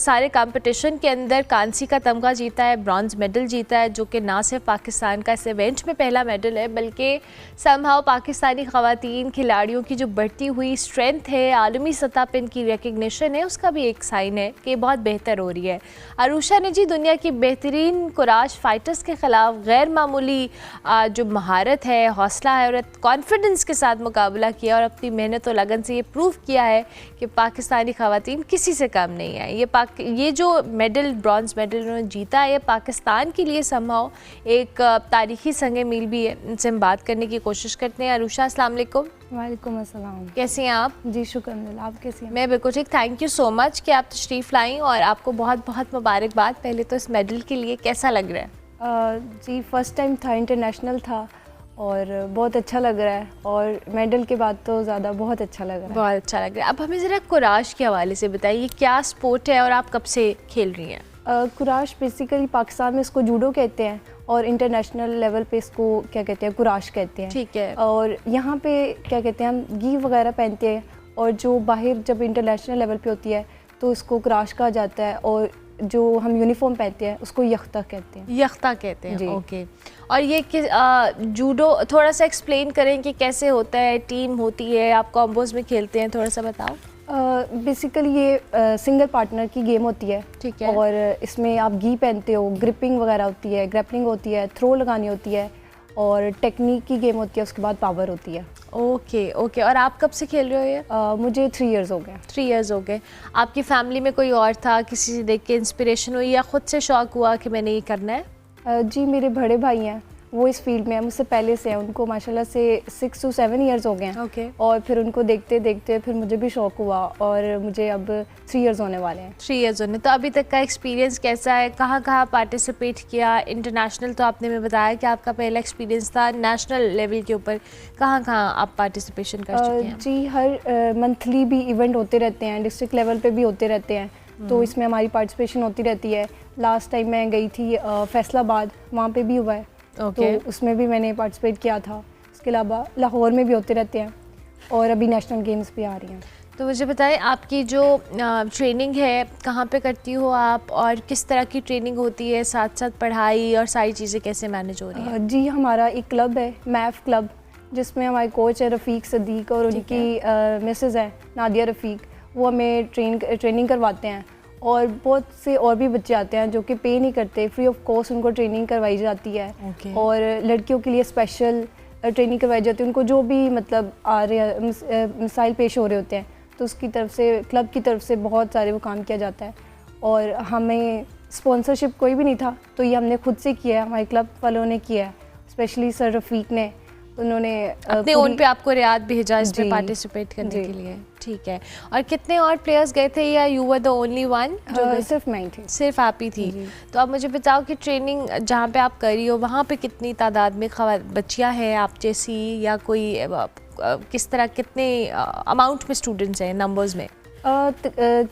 सारे कंपटीशन के अंदर कांसी का तमगा जीता है, ब्रॉन्ज मेडल जीता है, जो कि ना सिर्फ पाकिस्तान का इस इवेंट में पहला मेडल है बल्कि समहाउ पाकिस्तानी ख़वातीन खिलाड़ियों की जो बढ़ती हुई स्ट्रेंथ है, आलमी सतह पर इनकी रिकग्निशन है, उसका भी एक साइन है कि बहुत बेहतर हो रही है। अरूशा ने जी दुनिया की बेहतरीन कुराश फाइटर्स के ख़िलाफ़ गैर मामूली जो महारत है, हौसला है और कॉन्फिडेंस के साथ मुकाबला किया और अपनी मेहनत और लगन से ये प्रूव किया है कि पाकिस्तानी ख़वातीन किसी से कम नहीं है। ये जो मेडल, ब्रॉन्ज मेडल उन्होंने जीता है, ये पाकिस्तान के लिए समहाउ एक तारीख़ी संग मील भी है। इनसे हम बात करने की कोशिश करते हैं। अरूशा अस्सलाम वालेकुम। वालेकुम अस्सलाम। कैसी हैं आप? जी शुक्र अल्लाह, आप कैसी हैं? मैं बिल्कुल ठीक। थैंक यू सो मच कि आप तशरीफ़ लाई और आपको बहुत बहुत मुबारकबाद पहले तो इस मेडल के लिए। कैसा लग रहा है? जी फर्स्ट टाइम था, इंटरनेशनल था और बहुत अच्छा लग रहा है और मेडल के बाद तो ज़्यादा बहुत अच्छा लग रहा है। बहुत अच्छा लग रहा है। अब हमें ज़रा कुराश के हवाले से बताइए, क्या स्पोर्ट है और आप कब से खेल रही हैं? कुराश बेसिकली पाकिस्तान में इसको जूडो कहते हैं और इंटरनेशनल लेवल पे इसको क्या कहते हैं, कुराश कहते हैं। ठीक है। और यहाँ पे क्या कहते हैं, हम गी वगैरह पहनते हैं और जो बाहर जब इंटरनेशनल लेवल पे होती है तो इसको कुराश कहा जाता है और जो हम यूनिफॉर्म पहनते हैं उसको यख्ता कहते हैं। यख्ता कहते हैं, ओके। और ये जूडो थोड़ा सा एक्सप्लेन करें कि कैसे होता है, टीम होती है, आप कॉम्बोज में खेलते हैं, थोड़ा सा बताओ। बेसिकली ये सिंगल पार्टनर की गेम होती है। ठीक है। और इसमें आप गी पहनते हो, ग्रिपिंग वगैरह होती है, ग्रैपलिंग होती है, थ्रो लगानी होती है और टेक्निक की गेम होती है, उसके बाद पावर होती है। Okay okay. और आप कब से खेल रहे हो ये? मुझे 3 इयर्स हो गए। 3 इयर्स हो गए। आपकी फैमिली में कोई और था, किसी से देख के इंस्पिरेशन हुई या ख़ुद से शौक़ हुआ कि मैंने ये करना है? जी मेरे बड़े भाई हैं, वो इस फील्ड में हैं, मुझसे पहले से हैं, उनको माशाल्लाह से 6 to 7 इयर्स हो गए हैं। ओके। और फिर उनको देखते देखते फिर मुझे भी शौक़ हुआ और मुझे अब 3 इयर्स होने वाले हैं। 3 इयर्स होने। तो अभी तक का एक्सपीरियंस कैसा है? कहाँ कहाँ पार्टिसिपेट किया? इंटरनेशनल तो आपने में बताया कि आपका पहला एक्सपीरियंस था, नेशनल लेवल के ऊपर कहाँ कहाँ आप पार्टिसिपेशन कर चुके हैं? जी हर मंथली भी इवेंट होते रहते हैं, डिस्ट्रिक्ट लेवल पे भी होते रहते हैं, तो इसमें हमारी पार्टिसिपेशन होती रहती है। लास्ट टाइम मैं गई थी फैसलाबाद, वहाँ पे भी हुआ है। तो उसमें भी मैंने पार्टिसिपेट किया था। इसके अलावा लाहौर में भी होते रहते हैं और अभी नेशनल गेम्स भी आ रही हैं। तो मुझे बताएं आपकी जो ट्रेनिंग है कहाँ पे करती हो आप, और किस तरह की ट्रेनिंग होती है, साथ साथ पढ़ाई और सारी चीज़ें कैसे मैनेज हो रही हैं? जी, हमारा एक क्लब है, मैफ क्लब, जिसमें हमारे कोच है रफ़ीक सदीक और उनकी मिसेस है नादिया रफ़ीक। वो हमें ट्रेनिंग करवाते हैं, और बहुत से और भी बच्चे आते हैं जो कि पे नहीं करते, फ्री ऑफ कॉस्ट उनको ट्रेनिंग करवाई जाती है। और लड़कियों के लिए स्पेशल ट्रेनिंग करवाई जाती है, उनको जो भी मतलब आ रहे हैं मसाइल पेश हो रहे होते हैं, तो उसकी तरफ से, क्लब की तरफ से बहुत सारे वो काम किया जाता है। और हमें स्पॉन्सरशिप कोई भी नहीं था, तो ये हमने खुद से किया है, हमारे क्लब वालों ने किया है, स्पेशली सर रफ़ीक ने, उन्होंने अपने ओन पे आपको रियाद भेजा इसमें पार्टिसिपेट करने के लिए। ठीक है, और कितने और प्लेयर्स गए थे या you were the only one? सिर्फ मैं ही थी। सिर्फ आप ही थी। तो आप मुझे बताओ कि ट्रेनिंग जहाँ पे आप कर रही हो वहाँ पे कितनी तादाद में बच्चियाँ हैं आप जैसी, या कोई किस तरह, कितने अमाउंट में स्टूडेंट्स हैं नंबर्स में?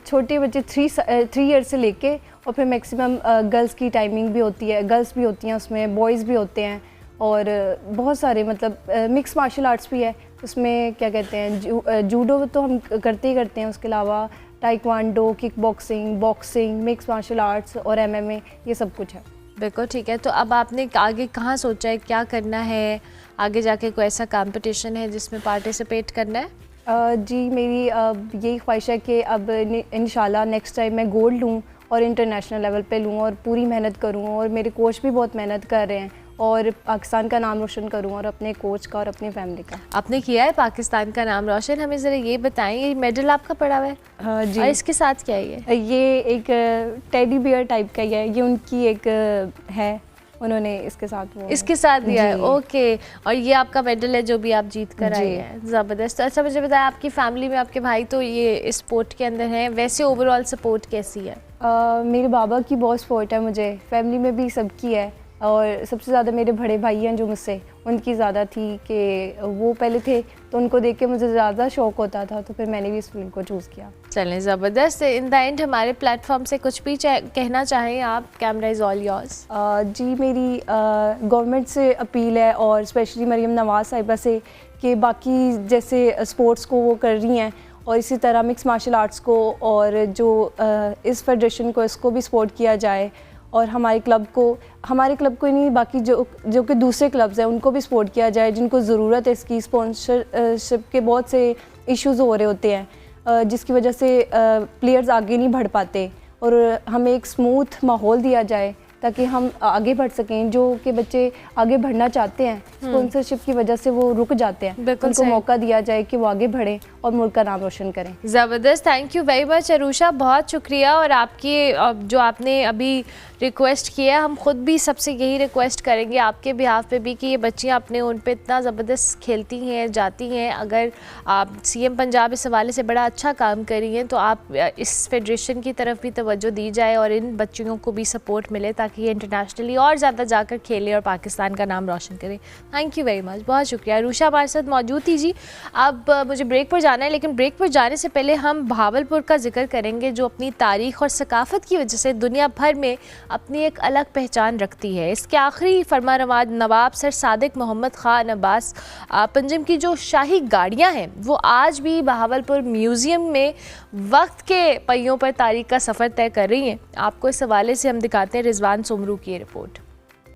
छोटे बच्चे 3 ईयर से लेके, और फिर मैक्सिमम गर्ल्स की टाइमिंग भी होती है, गर्ल्स भी होती हैं उसमें, बॉयज़ भी होते हैं, और बहुत सारे मतलब मिक्स मार्शल आर्ट्स भी है उसमें। क्या कहते हैं, जूडो तो हम करते ही करते हैं, उसके अलावा taekwondo, kick boxing, mix martial arts और MMA, ये सब कुछ है। बिल्कुल ठीक है। तो अब आपने आगे कहाँ सोचा है, क्या करना है आगे जाके? कोई ऐसा कंपटीशन है जिसमें पार्टिसिपेट करना है? जी, मेरी यही ख्वाहिश है कि अब इंशाल्लाह नेक्स्ट टाइम मैं गोल्ड लूँ और इंटरनेशनल लेवल पे लूँ, और पूरी मेहनत करूँ, और मेरे कोच भी बहुत मेहनत कर रहे हैं, और पाकिस्तान का नाम रोशन करूँ, और अपने कोच का और अपनी फैमिली का। आपने किया है पाकिस्तान का नाम रोशन, हमें ज़रा ये बताएं, ये मेडल आपका पड़ा हुआ है? जी। और इसके साथ क्या है ये एक टेडी बियर टाइप का ही है, ये उनकी एक है, उन्होंने इसके साथ वो इसके साथ दिया है? ओके। और ये आपका मेडल है जो भी आप जीत कर आए हैं, ज़बरदस्त। अच्छा मुझे बताया, आपकी फैमिली में आपके भाई तो ये इस स्पोर्ट के अंदर हैं, वैसे ओवरऑल सपोर्ट कैसी है? मेरे बाबा की बहुत सपोर्ट है मुझे, फैमिली में भी सबकी है, और सबसे ज़्यादा मेरे बड़े भाई हैं जो मुझसे, उनकी ज़्यादा थी कि वो पहले थे तो उनको देख के मुझे ज़्यादा शौक़ होता था, तो फिर मैंने भी इस फील्ड को चूज़ किया। चलें, ज़बरदस्त। इन द एंड हमारे प्लेटफॉर्म से कुछ भी कहना चाहें आप, कैमरा इज़ ऑल योर्स। जी, मेरी गवर्नमेंट से अपील है, और स्पेशली मरीम नवाज़ साहिबा से, कि बाकी जैसे स्पोर्ट्स को वो कर रही हैं, और इसी तरह मिक्स मार्शल आर्ट्स को, और जो इस फेडरेशन को, इसको भी सपोर्ट किया जाए, और हमारे क्लब को ही नहीं, बाकी जो कि दूसरे क्लब्स हैं उनको भी सपोर्ट किया जाए, जिनको ज़रूरत है इसकी। स्पॉन्सरशिप के बहुत से इश्यूज़ हो रहे होते हैं, जिसकी वजह से प्लेयर्स आगे नहीं बढ़ पाते, और हमें एक स्मूथ माहौल दिया जाए ताकि हम आगे बढ़ सकें। जो कि बच्चे आगे बढ़ना चाहते हैं, स्पॉन्सरशिप की वजह से वो रुक जाते हैं, उनको मौका दिया जाए कि वो आगे बढ़ें और मुल्क का नाम रोशन करें। ज़बरदस्त, थैंक यू वेरी मच अरूशा, बहुत शुक्रिया। और आपकी जो आपने अभी रिक्वेस्ट किया, हम ख़ुद भी सबसे यही रिक्वेस्ट करेंगे आपके बिहाफ पे भी कि ये बच्चियाँ अपने उन पे इतना ज़बरदस्त खेलती हैं, जाती हैं। अगर आप CM पंजाब इस हवाले से बड़ा अच्छा काम कर रही हैं, तो आप इस फेडरेशन की तरफ भी तवज्जो दी जाए, और इन बच्चियों को भी सपोर्ट मिले ताकि ये इंटरनेशनली और ज़्यादा जाकर खेले और पाकिस्तान का नाम रोशन करें। थैंक यू वेरी मच, बहुत शुक्रिया। अरूशा हमारे साथ मौजूद थी जी। अब मुझे ब्रेक पर जाना है, लेकिन ब्रेक पर जाने से पहले हम भावलपुर का जिक्र करेंगे, जो अपनी तारीख़ और सकाफ़त की वजह से दुनिया भर में अपनी एक अलग पहचान रखती है। इसके आखिरी फरमानवाज नवाब सर सादिक मोहम्मद ख़ान अब्बास पंजम की जो शाही गाड़ियाँ हैं, वो आज भी बहावलपुर म्यूज़ियम में वक्त के पहियों पर तारीख़ का सफ़र तय कर रही हैं। आपको इस हवाले से हम दिखाते हैं रिजवान सुमरू की रिपोर्ट।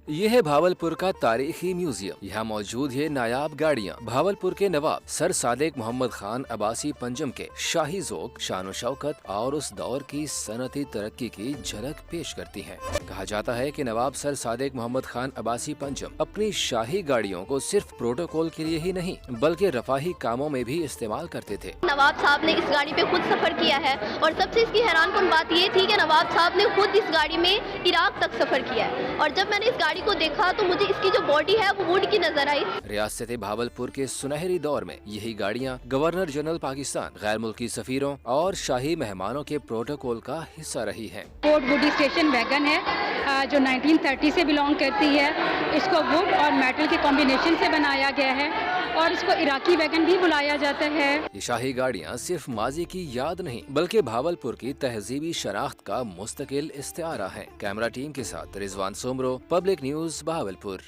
ये है भावलपुर का तारीखी म्यूजियम। यहाँ मौजूद है नायाब गाड़ियाँ। भावलपुर के नवाब सर सादिक मोहम्मद खान अब्बासी पंजम के शाही ज़ौक़, शान शौकत और उस दौर की सनती तरक्की की झलक पेश करती हैं। कहा जाता है कि नवाब सर सादिक मोहम्मद खान अब्बासी पंजम अपनी शाही गाड़ियों को सिर्फ प्रोटोकॉल के लिए ही नहीं बल्कि रफाही कामों में भी इस्तेमाल करते थे। नवाब साहब ने इस गाड़ी पे खुद सफर किया है, और सबसे इसकी हैरानकुन बात ये थी कि नवाब साहब ने खुद इस गाड़ी में इराक तक सफर किया है, और जब मैंने इस गाड़ी को देखा तो मुझे इसकी जो बॉडी है वो वुड की नजर आई। रियासत भावलपुर के सुनहरी दौर में यही गाड़ियाँ गवर्नर जनरल पाकिस्तान, गैर मुल्की सफीरों और शाही मेहमानों के प्रोटोकॉल का हिस्सा रही हैं। फोर्ड वुडी स्टेशन वैगन है जो 1930 से बिलोंग करती है। इसको वुड और मेटल के कॉम्बिनेशन से बनाया गया है, और इसको इराकी वैगन भी बुलाया जाता है। ये शाही गाड़ियाँ सिर्फ माजी की याद नहीं बल्कि भावलपुर की तहजीबी शनाख्त का मुस्तकिल इस्तिआरा है। कैमरा टीम के साथ Rizwan Soomro, public news Bahawalpur.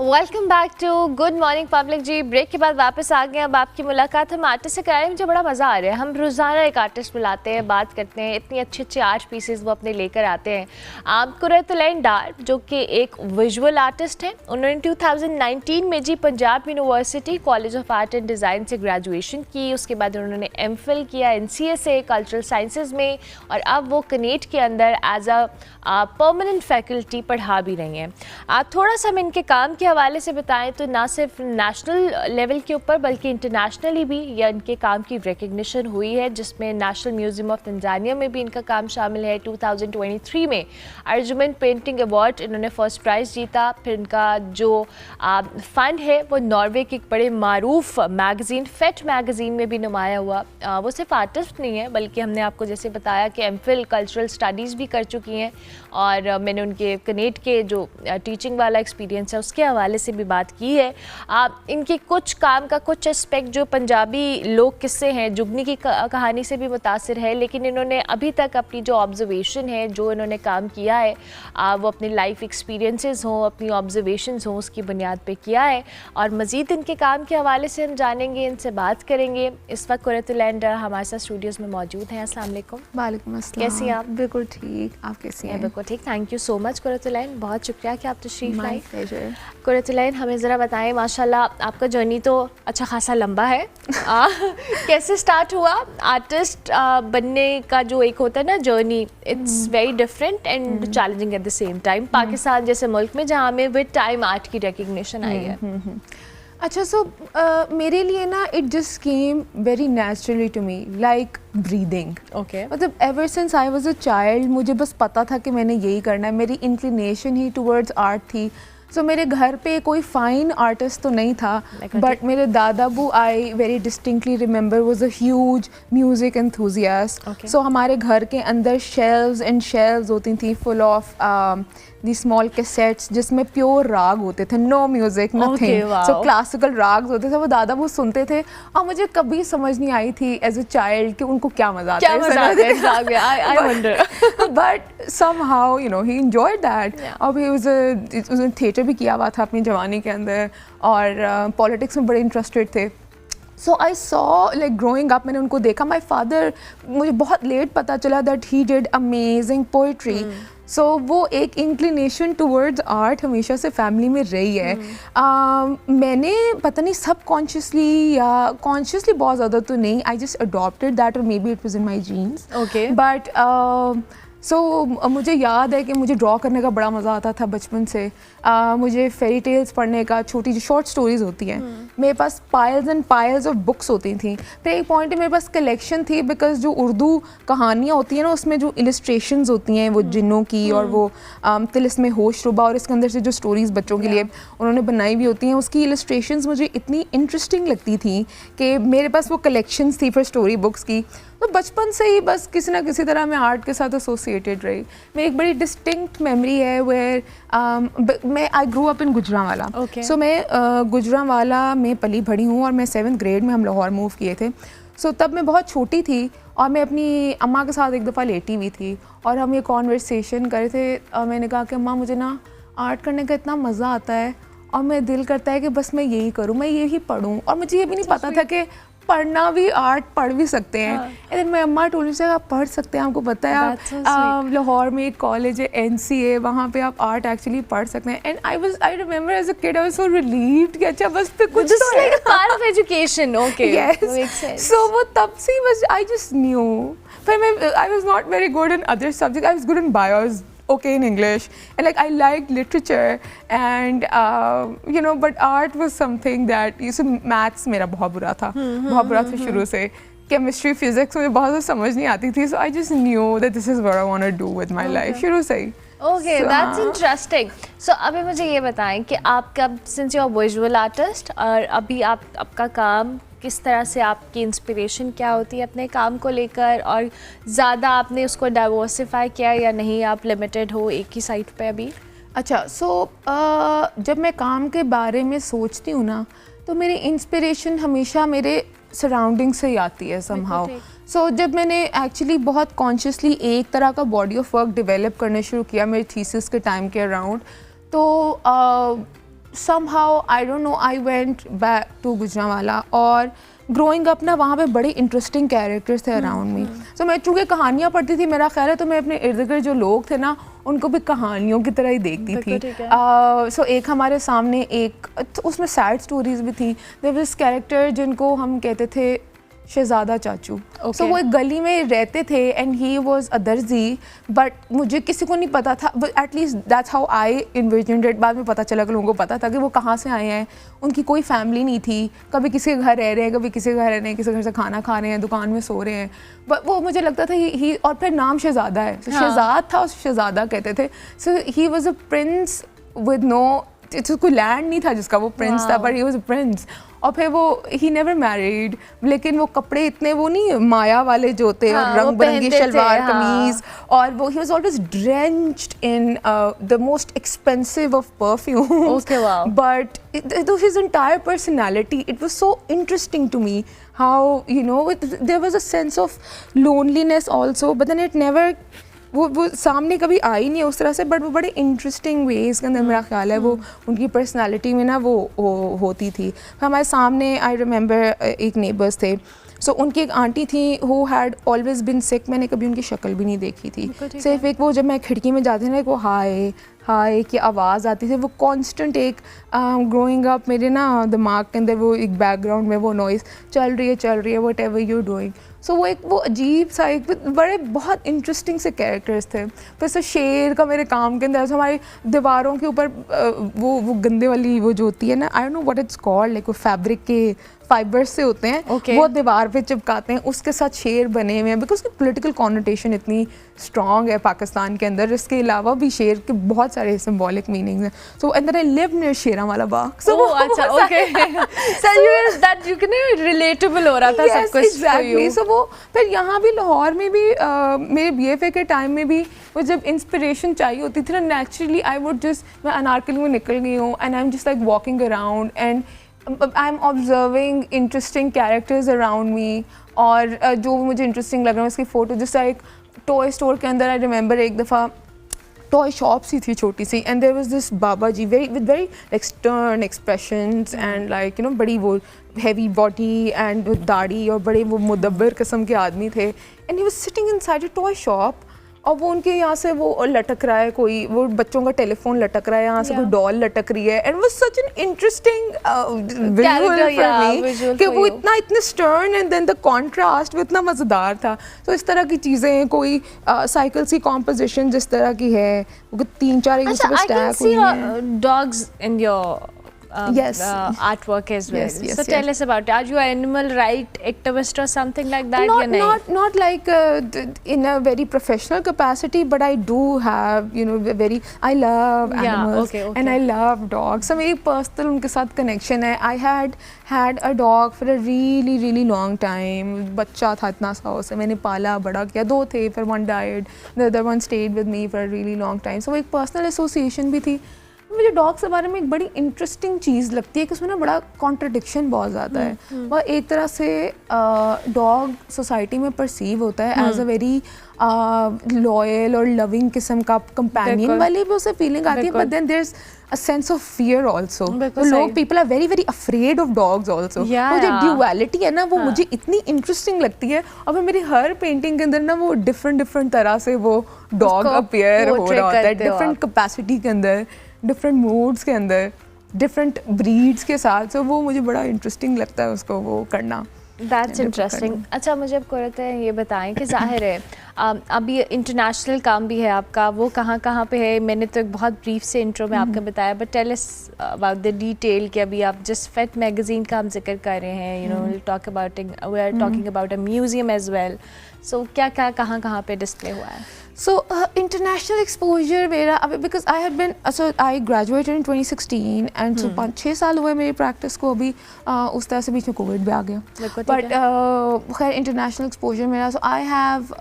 Welcome back to good morning public ji. Break के बाद वापस आ गए। अब आपकी मुलाकात हम आर्टिस्ट से कराएं। मुझे बड़ा मज़ा आ रहा है। हम रोज़ाना एक आर्टिस्ट बुलाते हैं, बात करते हैं, इतनी अच्छे अच्छे आर्ट पीसेस वो अपने लेकर आते हैं। आप कुरैतुलैन डार जो कि एक विजुअल आर्टिस्ट हैं, उन्होंने 2019 में जी Punjab university college of art and design से ग्रेजुएशन की। उसके बाद उन्होंने MPhil किया NCA से कल्चरल साइंसेज में, और अब वो कनेट के अंदर एज अ परमानेंट फैकल्टी पढ़ा भी रही हैं। आप थोड़ा सा हम इनके काम के हवाले से बताएं तो ना सिर्फ नेशनल लेवल के ऊपर बल्कि इंटरनेशनली भी या इनके काम की रिकग्निशन हुई है, जिसमें नेशनल म्यूज़ियम ऑफ तंजानिया में भी इनका काम शामिल है। 2023 में अर्जुमन पेंटिंग अवार्ड इन्होंने फर्स्ट प्राइज़ जीता। फिर इनका जो फ़ंड है वो नॉर्वे की एक बड़े मारूफ मैगज़ीन फेट मैगज़ीन में भी नुमाया हुआ। वो सिर्फ आर्टिस्ट नहीं है बल्कि हमने आपको जैसे बताया कि MPhil कल्चरल स्टडीज़ भी कर चुकी हैं, और मैंने उनके कनेट के जो टीचिंग वाला एक्सपीरियंस है उसके हवाले से भी बात की है। इनकी कुछ काम का कुछ एस्पेक्ट जो पंजाबी लोक किस्से हैं, जुगनी की कहानी से भी मुतासिर है, लेकिन इन्होंने अभी तक अपनी जो ऑब्जर्वेशन है, जो इन्होंने काम किया है, वो अपनी लाइफ एक्सपीरियंसेस हों, अपनी ऑब्जर्वेशंस हों, उसकी बुनियाद पे किया है। और मज़ीद इनके काम के हवाले से हम जानेंगे, इनसे बात करेंगे। इस वक्त कुरैतुलैन डार हमारे साथ स्टूडियोज़ में मौजूद हैं। अस्सलाम वालेकुम। वालेकुम अस्सलाम। कैसी हैं आप? बिल्कुल ठीक, आप कैसी हैं? बिल्कुल ठीक, thank you so much Qurratulain, बहुत शुक्रिया कि आप तशरीफ़ माय लाई। प्लेजर। कुरैतुलैन, हमें ज़रा बताएं, माशाल्लाह आपका जर्नी तो अच्छा खासा लंबा है। कैसे स्टार्ट हुआ आर्टिस्ट बनने का? जो एक होता है ना journey, it's very different and challenging at the same time, Pakistan जैसे मुल्क में जहाँ में विद टाइम आर्ट की रिकग्निशन आई है। अच्छा, सो मेरे लिए ना it just came very naturally to me, like breathing. Okay, मतलब ever since I was a child मुझे बस पता था कि मैंने यही करना है। मेरी इंक्लिनेशन ही टुवर्ड्स आर्ट थी। सो मेरे घर पे कोई फाइन आर्टिस्ट तो नहीं था, बट मेरे दादाबू, I very distinctly remember, was a huge music enthusiast. So हमारे घर के अंदर शेल्व्स एंड शेल्व्स होती थी full of the small cassettes जिसमें प्योर राग होते थे, no music, nothing. So classical राग्स होते थे, वो दादा वो सुनते थे, और मुझे कभी समझ नहीं आई थी एज अ चाइल्ड कि उनको क्या मजा आता है। But somehow you know he enjoyed that. और उसने थिएटर भी किया हुआ था अपनी जवानी के अंदर, और पॉलिटिक्स में बड़े इंटरेस्टेड थे। So I saw like growing up, मैंने उनको देखा। माई फादर, मुझे बहुत लेट पता चला that he did amazing poetry. So वो एक इंक्लिनेशन टूवर्ड्स आर्ट हमेशा से फैमिली में रही है। मैंने पता नहीं सबकॉन्शियसली या कॉन्शियसली, बहुत ज़्यादा तो नहीं, आई जस्ट अडॉप्टेड दैट, और maybe it was in my genes. Okay, but so मुझे याद है कि मुझे ड्रॉ करने का बड़ा मज़ा आता था बचपन से। मुझे फेरी टेल्स पढ़ने का, छोटी जो शॉर्ट स्टोरीज़ होती हैं, मेरे पास piles and piles of books होती थी। फिर एक पॉइंट पे मेरे पास कलेक्शन थी, बिकॉज जो उर्दू कहानियाँ होती हैं ना, उसमें जो इलस्ट्रेशंस होती हैं वो जिन्नों की, और वो तिलिस्मे होश रुबा, और इसके अंदर से जो स्टोरीज़ बच्चों के लिए उन्होंने बनाई भी होती हैं, उसकी इलस्ट्रेशंस मुझे इतनी इंटरेस्टिंग लगती थी कि मेरे पास वो कलेक्शंस थी फिर स्टोरी बुक्स की। तो बचपन से ही बस किसी ना किसी तरह मैं आर्ट के साथ एसोसिएटेड रही। मेरी एक बड़ी डिस्टिंक्ट मेमोरी है वेयर मैं I grow up in Gujranwala. So मैं गुजरांवाला में पली बड़ी हूँ, और मैं 7th ग्रेड में हम लाहौर मूव किए थे। सो तब मैं बहुत छोटी थी, और मैं अपनी अम्मा के साथ एक दफ़ा लेटी हुई थी, और हम ये कॉन्वर्सेशन कर रहे थे, और मैंने कहा कि अम्मा, मुझे ना आर्ट करने का इतना मज़ा आता है, और मैं दिल करता है कि बस मैं यही करूँ, मैं यही पढ़ूँ। और मुझे ये भी नहीं पता था कि पढ़ना भी, आर्ट पढ़ भी सकते हैं। एंड मैं अम्मा टोली से आप पढ़ सकते हैं, आपको पता है आप लाहौर में एक कॉलेज है NCA, वहाँ पे आप आर्ट एक्चुअली पढ़ सकते हैं। And I remember as a kid I was so relieved कि अच्छा बस तो कुछ तो है, part of education. Okay, yes. So वो तब से बस आई जस्ट न्यू। फिर मैं I was not very good in other subject, I was good in bios, okay in English, and like I liked literature, and you know, but art was something that, you see, maths मेरा बहुत बुरा था, बहुत बुरा था शुरू से। Chemistry, physics मुझे बहुत ज़्यादा समझ नहीं आती थी। So I just knew that this is what I want to do with my life शुरू से ही। Okay, that's interesting. सो अभी मुझे ये बताएं कि आपका, since you are visual artist, और अभी आपका काम किस तरह से, आपकी इंस्पिरेशन क्या होती है अपने काम को लेकर, और ज़्यादा आपने उसको डाइवर्सिफाई किया या नहीं, आप लिमिटेड हो एक ही साइट पे अभी? अच्छा, सो जब मैं काम के बारे में सोचती हूँ ना, तो मेरी इंस्पिरेशन हमेशा मेरे सराउंडिंग से ही आती है समहाउ। सो जब मैंने एक्चुअली बहुत कॉन्शियसली एक तरह का बॉडी ऑफ वर्क डेवलप करना शुरू किया मेरे थीसिस के टाइम के अराउंड, तो somehow I don't know, I went back to Gujranwala और ग्रोइंग अप ना वहाँ पे बड़े इंटरेस्टिंग कैरेक्टर्स थे अराउंड मी. सो मैं चूँकि कहानियाँ पढ़ती थी, मेरा ख्याल है, तो मैं अपने इर्द गिर्द जो लोग थे ना उनको भी कहानियों की तरह ही देखती थी. सो एक हमारे सामने एक उसमें सैड स्टोरीज भी थी. देयर वाज कैरेक्टर जिनको हम कहते थे शहजादा चाचू. सो वो एक गली में रहते थे एंड ही वाज अ दर्जी, बट मुझे किसी को नहीं पता था, at least that's how I envisioned it. बाद में पता चला कि लोगों को पता था कि वो कहाँ से आए हैं. उनकी कोई फैमिली नहीं थी, कभी किसी के घर रह रहे हैं, कभी किसी के घर रह रहे हैं, किसी के घर से खाना खा रहे हैं, दुकान में सो रहे हैं. बट वो मुझे लगता था ही और फिर नाम शहजादा है, so शहजाद था, उस शहजादा कहते थे. So he was a prince with no, कोई लैंड नहीं था जिसका वो प्रिंस था, but he was a prince. और फिर वो ही नेवर मैरिड, लेकिन वो कपड़े इतने वो नहीं माया वाले जो होते हैं, और रंग बिरंगी शलवार कमीज, और वो he was always drenched in the most expensive of perfume. But his entire personality, it was so interesting to me how, you know, there was a sense of loneliness also, but then it never, वो सामने कभी आई नहीं उस तरह से, but वो बड़े interesting veg के अंदर मेरा ख्याल है वो उनकी पर्सनालिटी में ना वो होती थी. हमारे सामने आई रिमेंबर एक नेबर्स थे, सो उनकी एक आंटी थी हु हैड ऑलवेज बिन सिक. मैंने कभी उनकी शक्ल भी नहीं देखी थी, सिर्फ एक वो जब मैं खिड़की में जाती थी ना, एक वो हाय हाय की आवाज़ आती थी, वो कांस्टेंट एक ग्रोइंग अप मेरे ना दिमाग के अंदर वो एक बैकग्राउंड में वो नॉइज़ चल रही है वट एवर यू डूइंग. सो वो अजीब सा एक बड़े बहुत इंटरेस्टिंग से कैरेक्टर्स थे. फिर से शेर का मेरे काम के अंदर हमारी दीवारों के ऊपर वो गंदे वाली वो जो होती है ना, I don't know what it's called, like वो फैब्रिक के फाइबर्स से होते हैं, वो दीवार पे चिपकाते हैं, उसके साथ शेर बने हुए हैं, बिकॉज उसकी पॉलिटिकल कॉनोटेशन इतनी स्ट्रॉन्ग है पाकिस्तान के अंदर. इसके अलावा भी शेर के बहुत सारे सिंबॉलिक मीनिंग्स हैं. So and then I live near Sheranwala Bagh. So अच्छा, okay, so that you can relatable हो रहा था सब कुछ. एग्जैक्टली. सो वो फिर यहाँ भी लाहौर में भी मेरे BFA के टाइम में भी वो जब इंस्पिरेशन चाहिए होती थी ना, नेचुरली आई वुड जस्ट, मैं अनारकली में निकल गई हूँ and I am just like walking around and I am observing interesting characters around me, और जो मुझे इंटरेस्टिंग लग रहा है उसकी फ़ोटो. जैसे एक टॉय स्टोर के अंदर आई रिमेंबर एक दफ़ा टॉय शॉप सी थी छोटी सी, and there was this baba ji with very like stern expressions and like you know बड़ी वो हैवी बॉडी एंड दाढ़ी, और बड़े वो मुदब्बर किस्म के आदमी थे. And he was sitting inside a toy shop, और वो उनके यहाँ से वो लटक रहा है, कोई वो बच्चों का टेलीफोन लटक रहा है, यहाँ से कोई डॉल लटक रही है. एंड वो such an interesting visual for me कि वो इतने stern and then the contrast वो इतना मज़ेदार था. तो इस तरह की चीज़ें, कोई साइकिल्स की कॉम्पोजिशन जिस तरह की है, वो 3-4 एक दूसरे पे स्टैक हुई हैं. Dogs in your artwork as well. So tell us about it. Are you an animal right activist or something like that? Not like in a very professional capacity, but I do have, you know, I love animals and I love dogs. So मेरी personal उनके साथ connection है. I had a dog for a really long time. बच्चा था इतना सा, उसे मैंने पाला बड़ा किया. 2 थे, फिर one died, the other one stayed with me for a really long time. So एक personal association भी थी. मुझे डॉग्स के बारे में एक बड़ी इंटरेस्टिंग चीज़ लगती है कि उसमें ना बड़ा कॉन्ट्रडिक्शन बहुत ज़्यादा है. वह एक तरह से डॉग सोसाइटी में परसीव होता है एज अ वेरी लॉयल और लविंग किस्म का कंपेनियन वाली भी उसे फीलिंग आती है, but then there is a sense of fear also. तो लोग people are very afraid of dogs also. वो जो ड्यूअलिटी है ना, वो मुझे इतनी इंटरेस्टिंग लगती है. और मेरी हर पेंटिंग के अंदर ना वो डिफरेंट तरह से वो डॉग अपीयर हो रहा होता है, डिफरेंट कैपेसिटी के अंदर, डिफरेंट मूड्स के अंदर, डिफरेंट ब्रीड्स के साथ. सो वो मुझे बड़ा इंटरेस्टिंग लगता है उसको वो करना. That's interesting. अच्छा, मुझे अब कोरत है ये बताएं कि जाहिर है अभी इंटरनेशनल काम भी है आपका, वो कहाँ पे है? मैंने तो एक बहुत ब्रीफ से इंट्रो में आपको बताया, but tell us about the detail कि अभी आप जिस फेट मैगजीन का हम जिक्र कर रहे हैं, you know we are talking about a museum as well. So क्या कहाँ पे डिस्प्ले हुआ है? So international exposure मेरा अभी, because I had been, so I graduated in 2016 and so 5-6 साल हुए मेरी प्रैक्टिस को. अभी उस तरह से बीच में कोविड भी आ गया, बट खैर इंटरनेशनल एक्सपोजर मेरा, so I have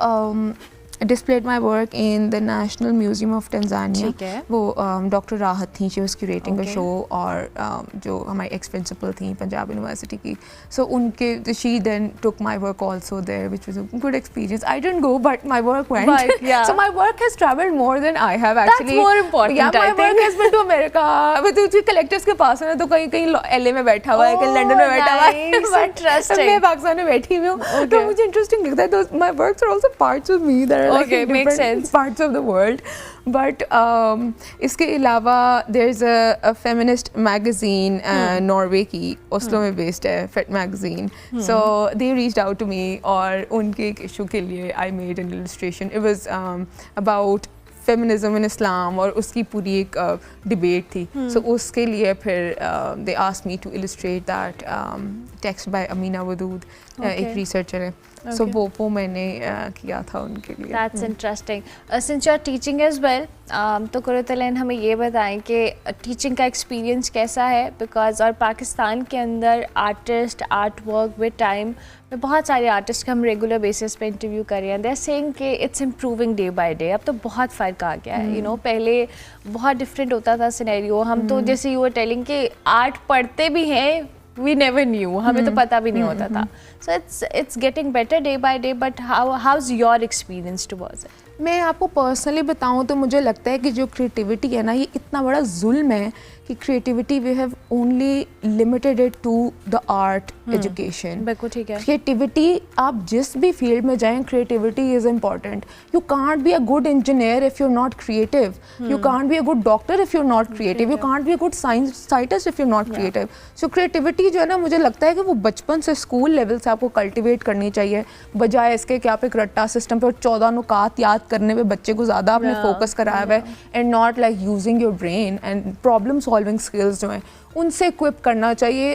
displayed my work in the National Museum of Tanzania. ठीक है। वो डॉक्टर राहत थी, she was curating a Okay. show, और जो हमारी ex principal थी पंजाब यूनिवर्सिटी की, so उनके she then took my work also there, which was a good experience. I didn't go, but my work went. But, yeah. So my work has traveled more than I have actually. more important, Yeah, my I think. work has been to America. तो collectors के पास है ना, तो कहीं कहीं LA में बैठा हुआ है, कहीं लंदन में बैठा हुआ है, nice, but interesting. मैं पाकिस्तान में बैठी हुई हूँ, तो Okay. मुझे इंटरेस्टिंग लगता है. Those my works are also parts of me that are like Okay, in makes different sense. parts of the world. But इसके अलावा there's a feminist magazine Norway की, Oslo में based है, Fet magazine. So they reached out to me, और उनके एक issue के लिए I made an illustration. It was about feminism in Islam, और उसकी पूरी एक डिबेट थी. सो उसके लिए फिर they asked me to illustrate that text by Amina Wadud, एक रिसर्चर है. सो वो मैंने किया था उनके लिए. That's interesting. Since you're teaching as well, तो कुरतलैन हमें ये बताएं कि टीचिंग का एक्सपीरियंस कैसा है, बिकॉज और पाकिस्तान के अंदर artist, art work with time में बहुत सारे आर्टिस्ट हम रेगुलर बेसिस पे इंटरव्यू कर रहे हैं, दे आर सेइंग कि it's improving day by day. अब तो बहुत फ़र्क आ गया है, यू नो. पहले बहुत डिफरेंट होता था सिनेरियो. हम तो जैसे यू वर टेलिंग कि आर्ट पढ़ते भी हैं, we never knew, हमें तो पता भी नहीं होता था. So it's getting better day by day, but how's your experience towards it? मैं आपको पर्सनली बताऊं तो मुझे लगता है कि जो क्रिएटिविटी है ना, ये इतना बड़ा जुल्म है कि creativity we have only limited it to the art education. बिल्कुल ठीक है. क्रिएटिविटी, आप जिस भी फील्ड में जाएं, creativity is important. You can't be a good engineer if you are not creative. You can't be a good doctor if you are not creative. You can't be a good scientist if you are not creative. So creativity जो है ना, मुझे लगता है कि वो बचपन से स्कूल लेवल से आपको कल्टिवेट करनी चाहिए, बजाय इसके कि आप एक रट्टा सिस्टम पे 14 नुकात याद करने पे बच्चे को ज़्यादा आपने फोकस कराया हुआ है, and not like using your brain and problem solving skills जो हैं उनसे इक्विप करना चाहिए.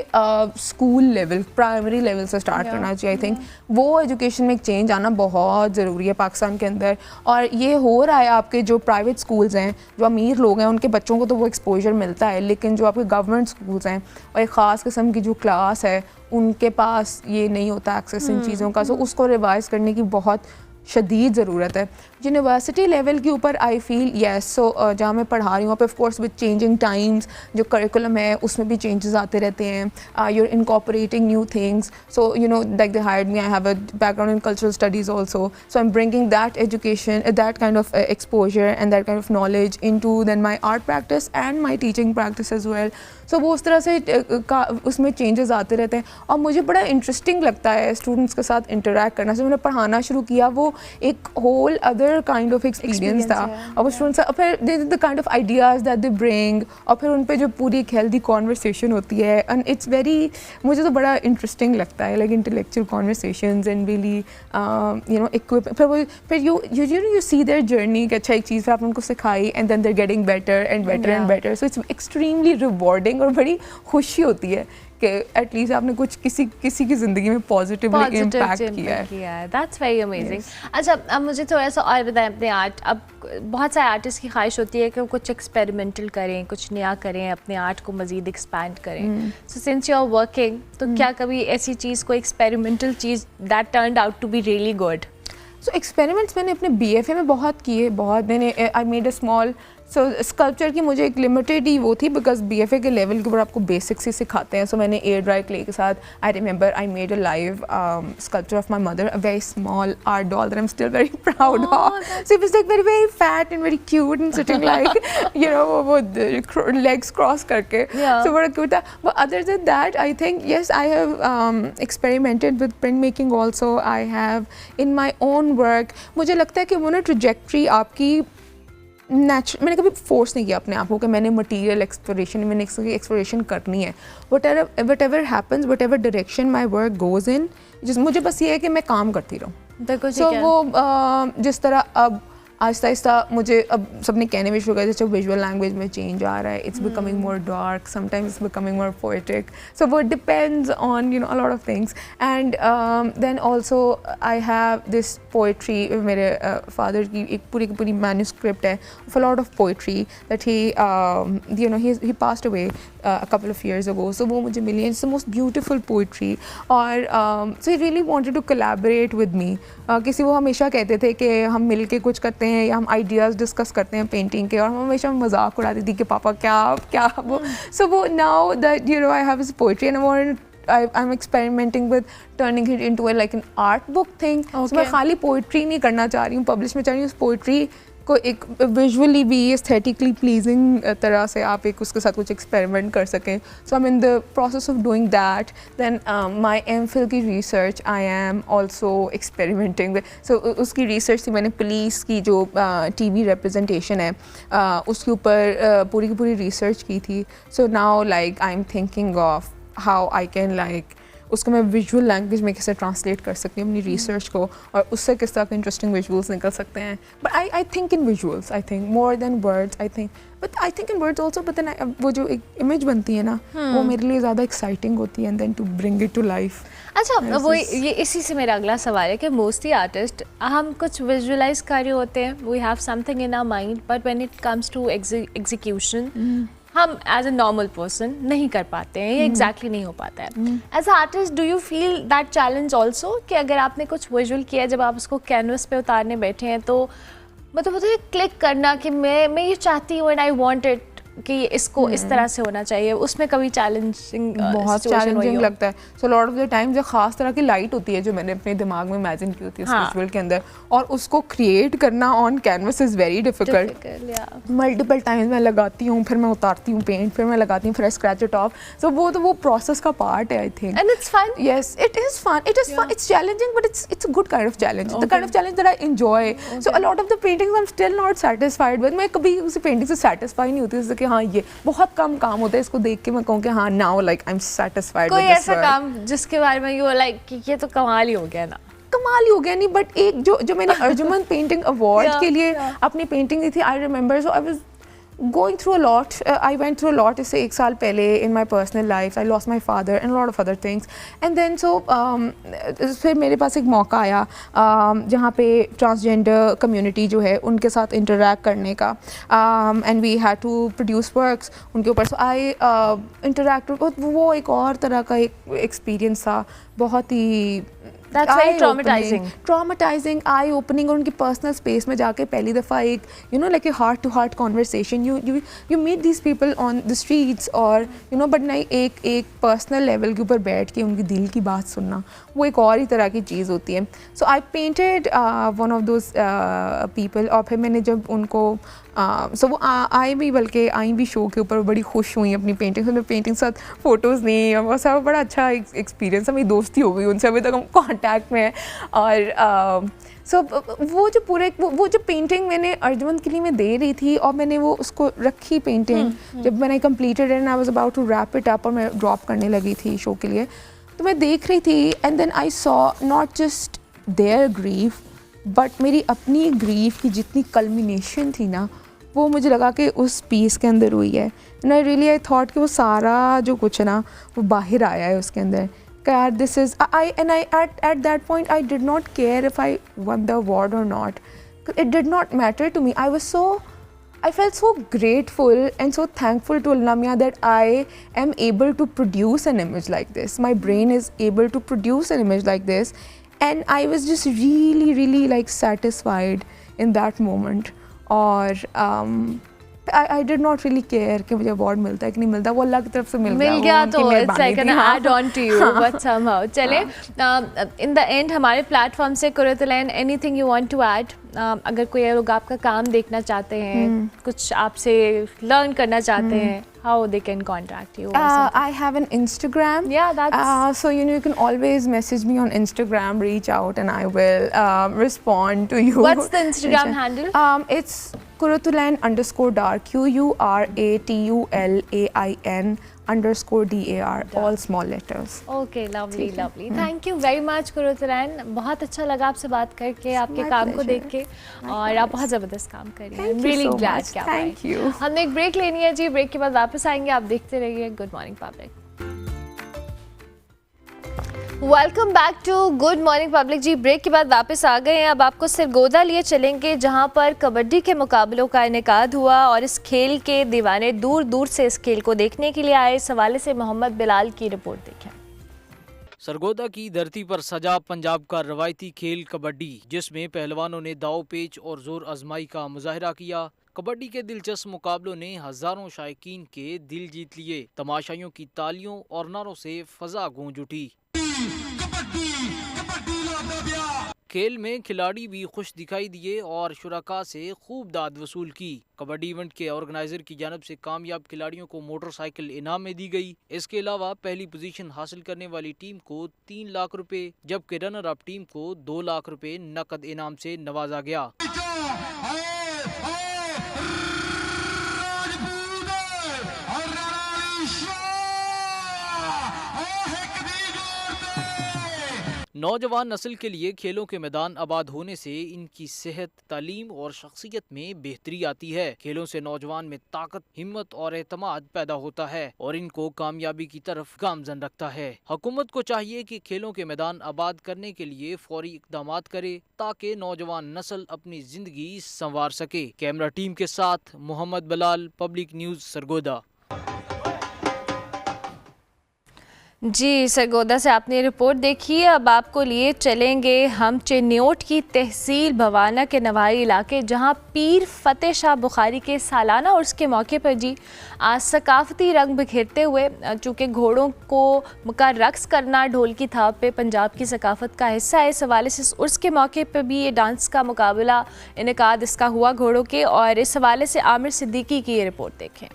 स्कूल लेवल, प्राइमरी लेवल से स्टार्ट करना चाहिए. आई थिंक वो एजुकेशन में एक चेंज आना बहुत ज़रूरी है पाकिस्तान के अंदर, और ये हो रहा है. आपके जो प्राइवेट स्कूल्स हैं, जो अमीर लोग हैं, उनके बच्चों को तो वो एक्सपोजर मिलता है, लेकिन जो आपके गवर्नमेंट स्कूल्स हैं और एक ख़ास किस्म की जो क्लास है, उनके पास ये नहीं होता एक्सेस इन चीज़ों का. सो उसको रिवाइज़ करने की बहुत शदीद ज़रूरत है. यूनिवर्सिटी लेवल के ऊपर आई फील येस. सो जहाँ मैं पढ़ा रही हूँ, of course with changing times जो करिकुलम है उसमें भी चेंजेस आते रहते हैं. You are incorporating new things. So you know, like they hired me, I have a background in cultural studies also. So I am bringing that education, that kind of exposure and that kind of knowledge into than my art practice and my teaching practice as well. So वो उस तरह से उसमें changes आते रहते हैं, और मुझे बड़ा इंटरेस्टिंग लगता है स्टूडेंट्स के साथ इंटरेक्ट करना. जब मैंने पढ़ाना शुरू किया, वो एक whole other kind of experience था. और वो स्टूडेंट्स फिर the kind of ideas that they bring, और फिर उन पे जो पूरी एक हेल्दी कॉन्वर्सेशन होती है, एंड इट्स वेरी, मुझे तो बड़ा इंटरेस्टिंग लगता है, like intellectual conversations and really you know equip. फिर यू सी देयर जर्नी कि अच्छा एक चीज़ फिर आपने उनको सिखाई, and then they're getting better and better and better. So it's extremely rewarding, और बड़ी खुशी होती है कि एटलीस्ट आपने कुछ किसी की ज़िंदगी में पॉजिटिवली इम्पैक्ट किया है. That's very amazing. अच्छा, अब मुझे थोड़ा सा और बताएं अपने आर्ट. अब बहुत सारे आर्टिस्ट की ख्वाहिश होती है कि वो कुछ एक्सपेरिमेंटल करें, कुछ नया करें, अपने आर्ट को मज़ीद एक्सपैंड करें. So since you are working, तो क्या कभी ऐसी चीज़, कोई एक्सपेरिमेंटल चीज़ that turned out to be really good? So experiments मैंने अपने BFA में बहुत किए. मैंने I made a small, so sculpture की मुझे एक लिमिटेड ही वो थी, बिकॉज BFA के लेवल के ऊपर आपको बेसिक्स ही सिखाते हैं. सो मैंने एयर ड्राई क्ले के साथ, I remember I made a live sculpture of my mother, a very small art doll that I am still very proud of. So it was like very very fat and very cute and sitting like you no वो legs cross करके. सो बड़ा cute था. But other than that, I think yes, I have experimented with print making also. I have in my own work, मुझे लगता है कि वो ना ट्रजेक्ट्री आपकी मैंने कभी फोर्स नहीं किया अपने आप को कि मैंने मटीरियल एक्सप्लोरेशन, मैंने एक्सप्लोरेशन करनी है. What ever happens, what ever direction my work goes in, मुझे बस ये है कि मैं काम करती रहूँ. बिल्कुल. सो वो जिस तरह अब आहिस्ता आहिस्ता मुझे अब सबने कहने भी शुरू कर दिया, अच्छा विजुअल लैंग्वेज में चेंज आ रहा है, it's becoming more dark, sometimes it's becoming more poetic, so वो depends on you know a lot of things. And then also I have this poetry, मेरे फादर की एक पूरी की पूरी मैन्यूस्क्रिप्ट है of a lot of poetry that he you know he passed away a couple of years ago, so वो मुझे मिली, and it's the most beautiful poetry. और so he really wanted to collaborate with me. किसी वो हमेशा कहते थे कि हम मिल के कुछ करते हैं या हम आइडियाज़ डिस्कस करते हैं पेंटिंग के, और हम हमेशा मजाक उड़ाती थी कि पापा क्या वो. So वो now that you know I have his poetry and I wanted I'm experimenting with turning it into like an art book thing. So मैं खाली पोइट्री नहीं करना चाह रही हूँ, पब्लिश में चाह रही हूँ. उस पोइट्री को एक विजुअली भी एस्थेटिकली प्लीजिंग तरह से आप एक उसके साथ कुछ एक्सपेरिमेंट कर सकें. So I am in the process of doing that. Then my MPhil की research I am also experimenting with. So उसकी रिसर्च थी, मैंने पुलिस की जो TV रिप्रेजेंटेशन है उसके ऊपर पूरी की पूरी रिसर्च की थी. So now like I am thinking of how I can like उसको मैं विजुअल लैंग्वेज में कैसे ट्रांसलेट कर सकती हूँ अपनी रिसर्च को, और उससे किस तरह के इंटरेस्टिंग विजुअल्स निकल सकते हैं. But I think in visuals, I think more than words, I think in words also. But then वो जो एक इमेज बनती है ना वो मेरे लिए ज़्यादा एक्साइटिंग होती है, and then to bring it to life. अच्छा, वो ये इसी से मेरा अगला सवाल है कि मोस्टली आर्टिस्ट हम कुछ विजुअलाइज कर रहे होते हैं, we have something in our mind, but when it comes to execution हम एज अ नॉर्मल पर्सन नहीं कर पाते हैं, ये एग्जैक्टली नहीं हो पाता है. As a artist do you feel that challenge also कि अगर आपने कुछ विजुअल किया, जब आप उसको कैनवस पे उतारने बैठे हैं तो मतलब मुझे क्लिक करना कि मैं ये चाहती हूँ एंड आई वांट इट कि इसको इस तरह से होना चाहिए, उसमें कभी चैलेंजिंग बहुत चैलेंजिंग लगता है. So lot of the time जो खास तरह की लाइट होती है जो मैंने अपने दिमाग में इमेजिन की होती है विजुअल के अंदर, और उसको क्रिएट करना on canvas is very difficult. Multiple times मैं लगाती हूँ, फिर मैं उतारती हूँ पेंट, फिर मैं लगाती हूँ, फिर I scratch it off. So वो प्रोसेस का पार्ट है I think. And it's fun. Yes, it is fun. It's challenging, but it's a good kind of challenge. The kind of challenge that I enjoy. So a lot of the paintings I'm still not satisfied with. मैं कभी उस painting से satisfy नहीं होती, जैसे कि हाँ ये बहुत कम काम होता है, इसको देख के मैं कहूँ कि हाँ now like I'm satisfied कोई with this ऐसा work. काम जिसके बारे में यू लाइक कि ये तो कमाल ही हो गया ना. कमाल ही हो गया नहीं, बट एक जो मैंने अर्जुमन पेंटिंग अवार्ड के लिए अपनी पेंटिंग दी थी, I remember. So I was going through a lot. I went through a lot इससे एक साल पहले in my personal life. I lost my father and a lot of other things. And then so फिर मेरे पास एक मौका आया जहाँ पे ट्रांसजेंडर कम्युनिटी जो है उनके साथ इंटरेक्ट करने का, and we had to produce works उनके ऊपर. So I interacted. वो एक और तरह का एक एक्सपीरियंस था, बहुत ही That's very traumatizing, eye-opening. और उनकी पर्सनल स्पेस में जाके पहली दफ़ा एक you know like a heart to heart conversation. You meet these people on the streets और you know but नहीं एक पर्सनल लेवल के ऊपर बैठ के उनकी दिल की बात सुनना, वो एक और ही तरह की चीज़ होती है. So I painted one of those people. और फिर मैंने जब उनको सो वो आई भी शो के ऊपर बड़ी खुश हुई अपनी पेंटिंग से. पेंटिंग के साथ फ़ोटोज़ नहीं, और वो सब बड़ा अच्छा एक्सपीरियंस है. मेरी दोस्ती हो गई उनसे, अभी तक हम कॉन्टैक्ट में हैं. और सो वो जो पूरे वो जो पेंटिंग मैंने अर्जुमन के लिए मैं दे रही थी, और मैंने वो उसको रखी पेंटिंग, जब मैंने completed and I was about to wrap it up और मैं ड्रॉप करने लगी थी शो के लिए, तो मैं देख रही थी. And then I saw not just their grief but मेरी अपनी ग्रीफ की जितनी कल्मिनेशन थी ना, वो मुझे लगा कि उस पीस के अंदर हुई है. एंड आई थॉट कि वो सारा जो कुछ है ना वो बाहर आया है उसके अंदर. यार this is I at that point I did not care if I won the award और not. It did not matter to me. I felt so grateful and so thankful to Allah Mian that I am able to produce an image like this. My brain is able to produce an image like this, and I was just really like satisfied in that moment. और I did not really care कि मुझे award मिलता है कि नहीं मिलता, वो अल्लाह की तरफ से मिल गया तो it's like an add on to you, but somehow. चले in the end हमारे प्लेटफॉर्म से Qurratulain anything you want to add? अगर कोई लोग आपका काम देखना चाहते हैं, कुछ आपसे लर्न करना चाहते हैं, how they can contact you? I have an Instagram. Yeah, that's so you can always message me on Instagram, reach out, and I will respond to you. What's the Instagram handle? It's Kuratulan_dark, QURATULAIN_DAR, all small letters. Okay, lovely lovely, thank you very much Quratulain. बहुत अच्छा लगा आपसे बात करके, आपके my काम को pleasure. देख के, और आप बहुत ज़बरदस्त काम कर रही हैं। Thank you really so glad much. कि आप Thank आए। you. हमने एक ब्रेक लेनी है जी, ब्रेक के बाद वापस आएंगे। आप देखते रहिए good morning public. Welcome back to good morning public ji. Break के बाद वापस आ गए हैं। अब आपको सरगोदा लिए चलेंगे, जहां पर कबड्डी के मुकाबलों का इनेकाद हुआ और इस खेल के दीवाने दूर दूर से इस खेल को देखने के लिए आए। इस हवाले से मोहम्मद बिलाल की रिपोर्ट देखें। सरगोदा की धरती पर सजा पंजाब का रवायती खेल कबड्डी, जिसमें पहलवानों ने दाव पेच और जोर आजमाई का मुजाहरा किया। कबड्डी के दिलचस्प मुकाबलों ने हजारों शायकीन के दिल जीत लिए। तमाशाइयों की तालियों और नारों से फजा गूंज उठी। खेल में खिलाड़ी भी खुश दिखाई दिए और शुरका से खूब दाद वसूल की। कबड्डी इवेंट के ऑर्गेनाइजर की जानब से कामयाब खिलाड़ियों को मोटरसाइकिल इनाम में दी गई। इसके अलावा पहली पोजीशन हासिल करने वाली टीम को 3 लाख रुपए, जबकि रनर अप टीम को 2 लाख रुपए नकद इनाम से नवाजा गया। नौजवान नस्ल के लिए खेलों के मैदान आबाद होने से इनकी सेहत, तालीम और शख्सियत में बेहतरी आती है। खेलों से नौजवान में ताकत, हिम्मत और एतमाद पैदा होता है और इनको कामयाबी की तरफ गामजन रखता है। हुकूमत को चाहिए कि खेलों के मैदान आबाद करने के लिए फौरी इकदाम करे ताकि नौजवान नस्ल अपनी जिंदगी संवार सके। कैमरा टीम के साथ मोहम्मद बिलाल, पब्लिक न्यूज सरगोदा। जी, सरगोदा से आपने रिपोर्ट देखी। अब आपको लिए चलेंगे हम चिन्योट की तहसील भवाना के नवारी इलाके, जहां पीर फतेह शाह बुखारी के सालाना उर्स के मौके पर जी आज सकाफती रंग बिखेरते हुए, चूँकि घोड़ों को का रक्स करना ढोल की थाप पे पंजाब की सकाफत का हिस्सा है, इस हवाले से उर्स के मौके पर भी ये डांस का मुकाबला इनेकाद इसका हुआ घोड़ों के, और इस हवाले से आमिर सिद्दीकी की ये रिपोर्ट देखें।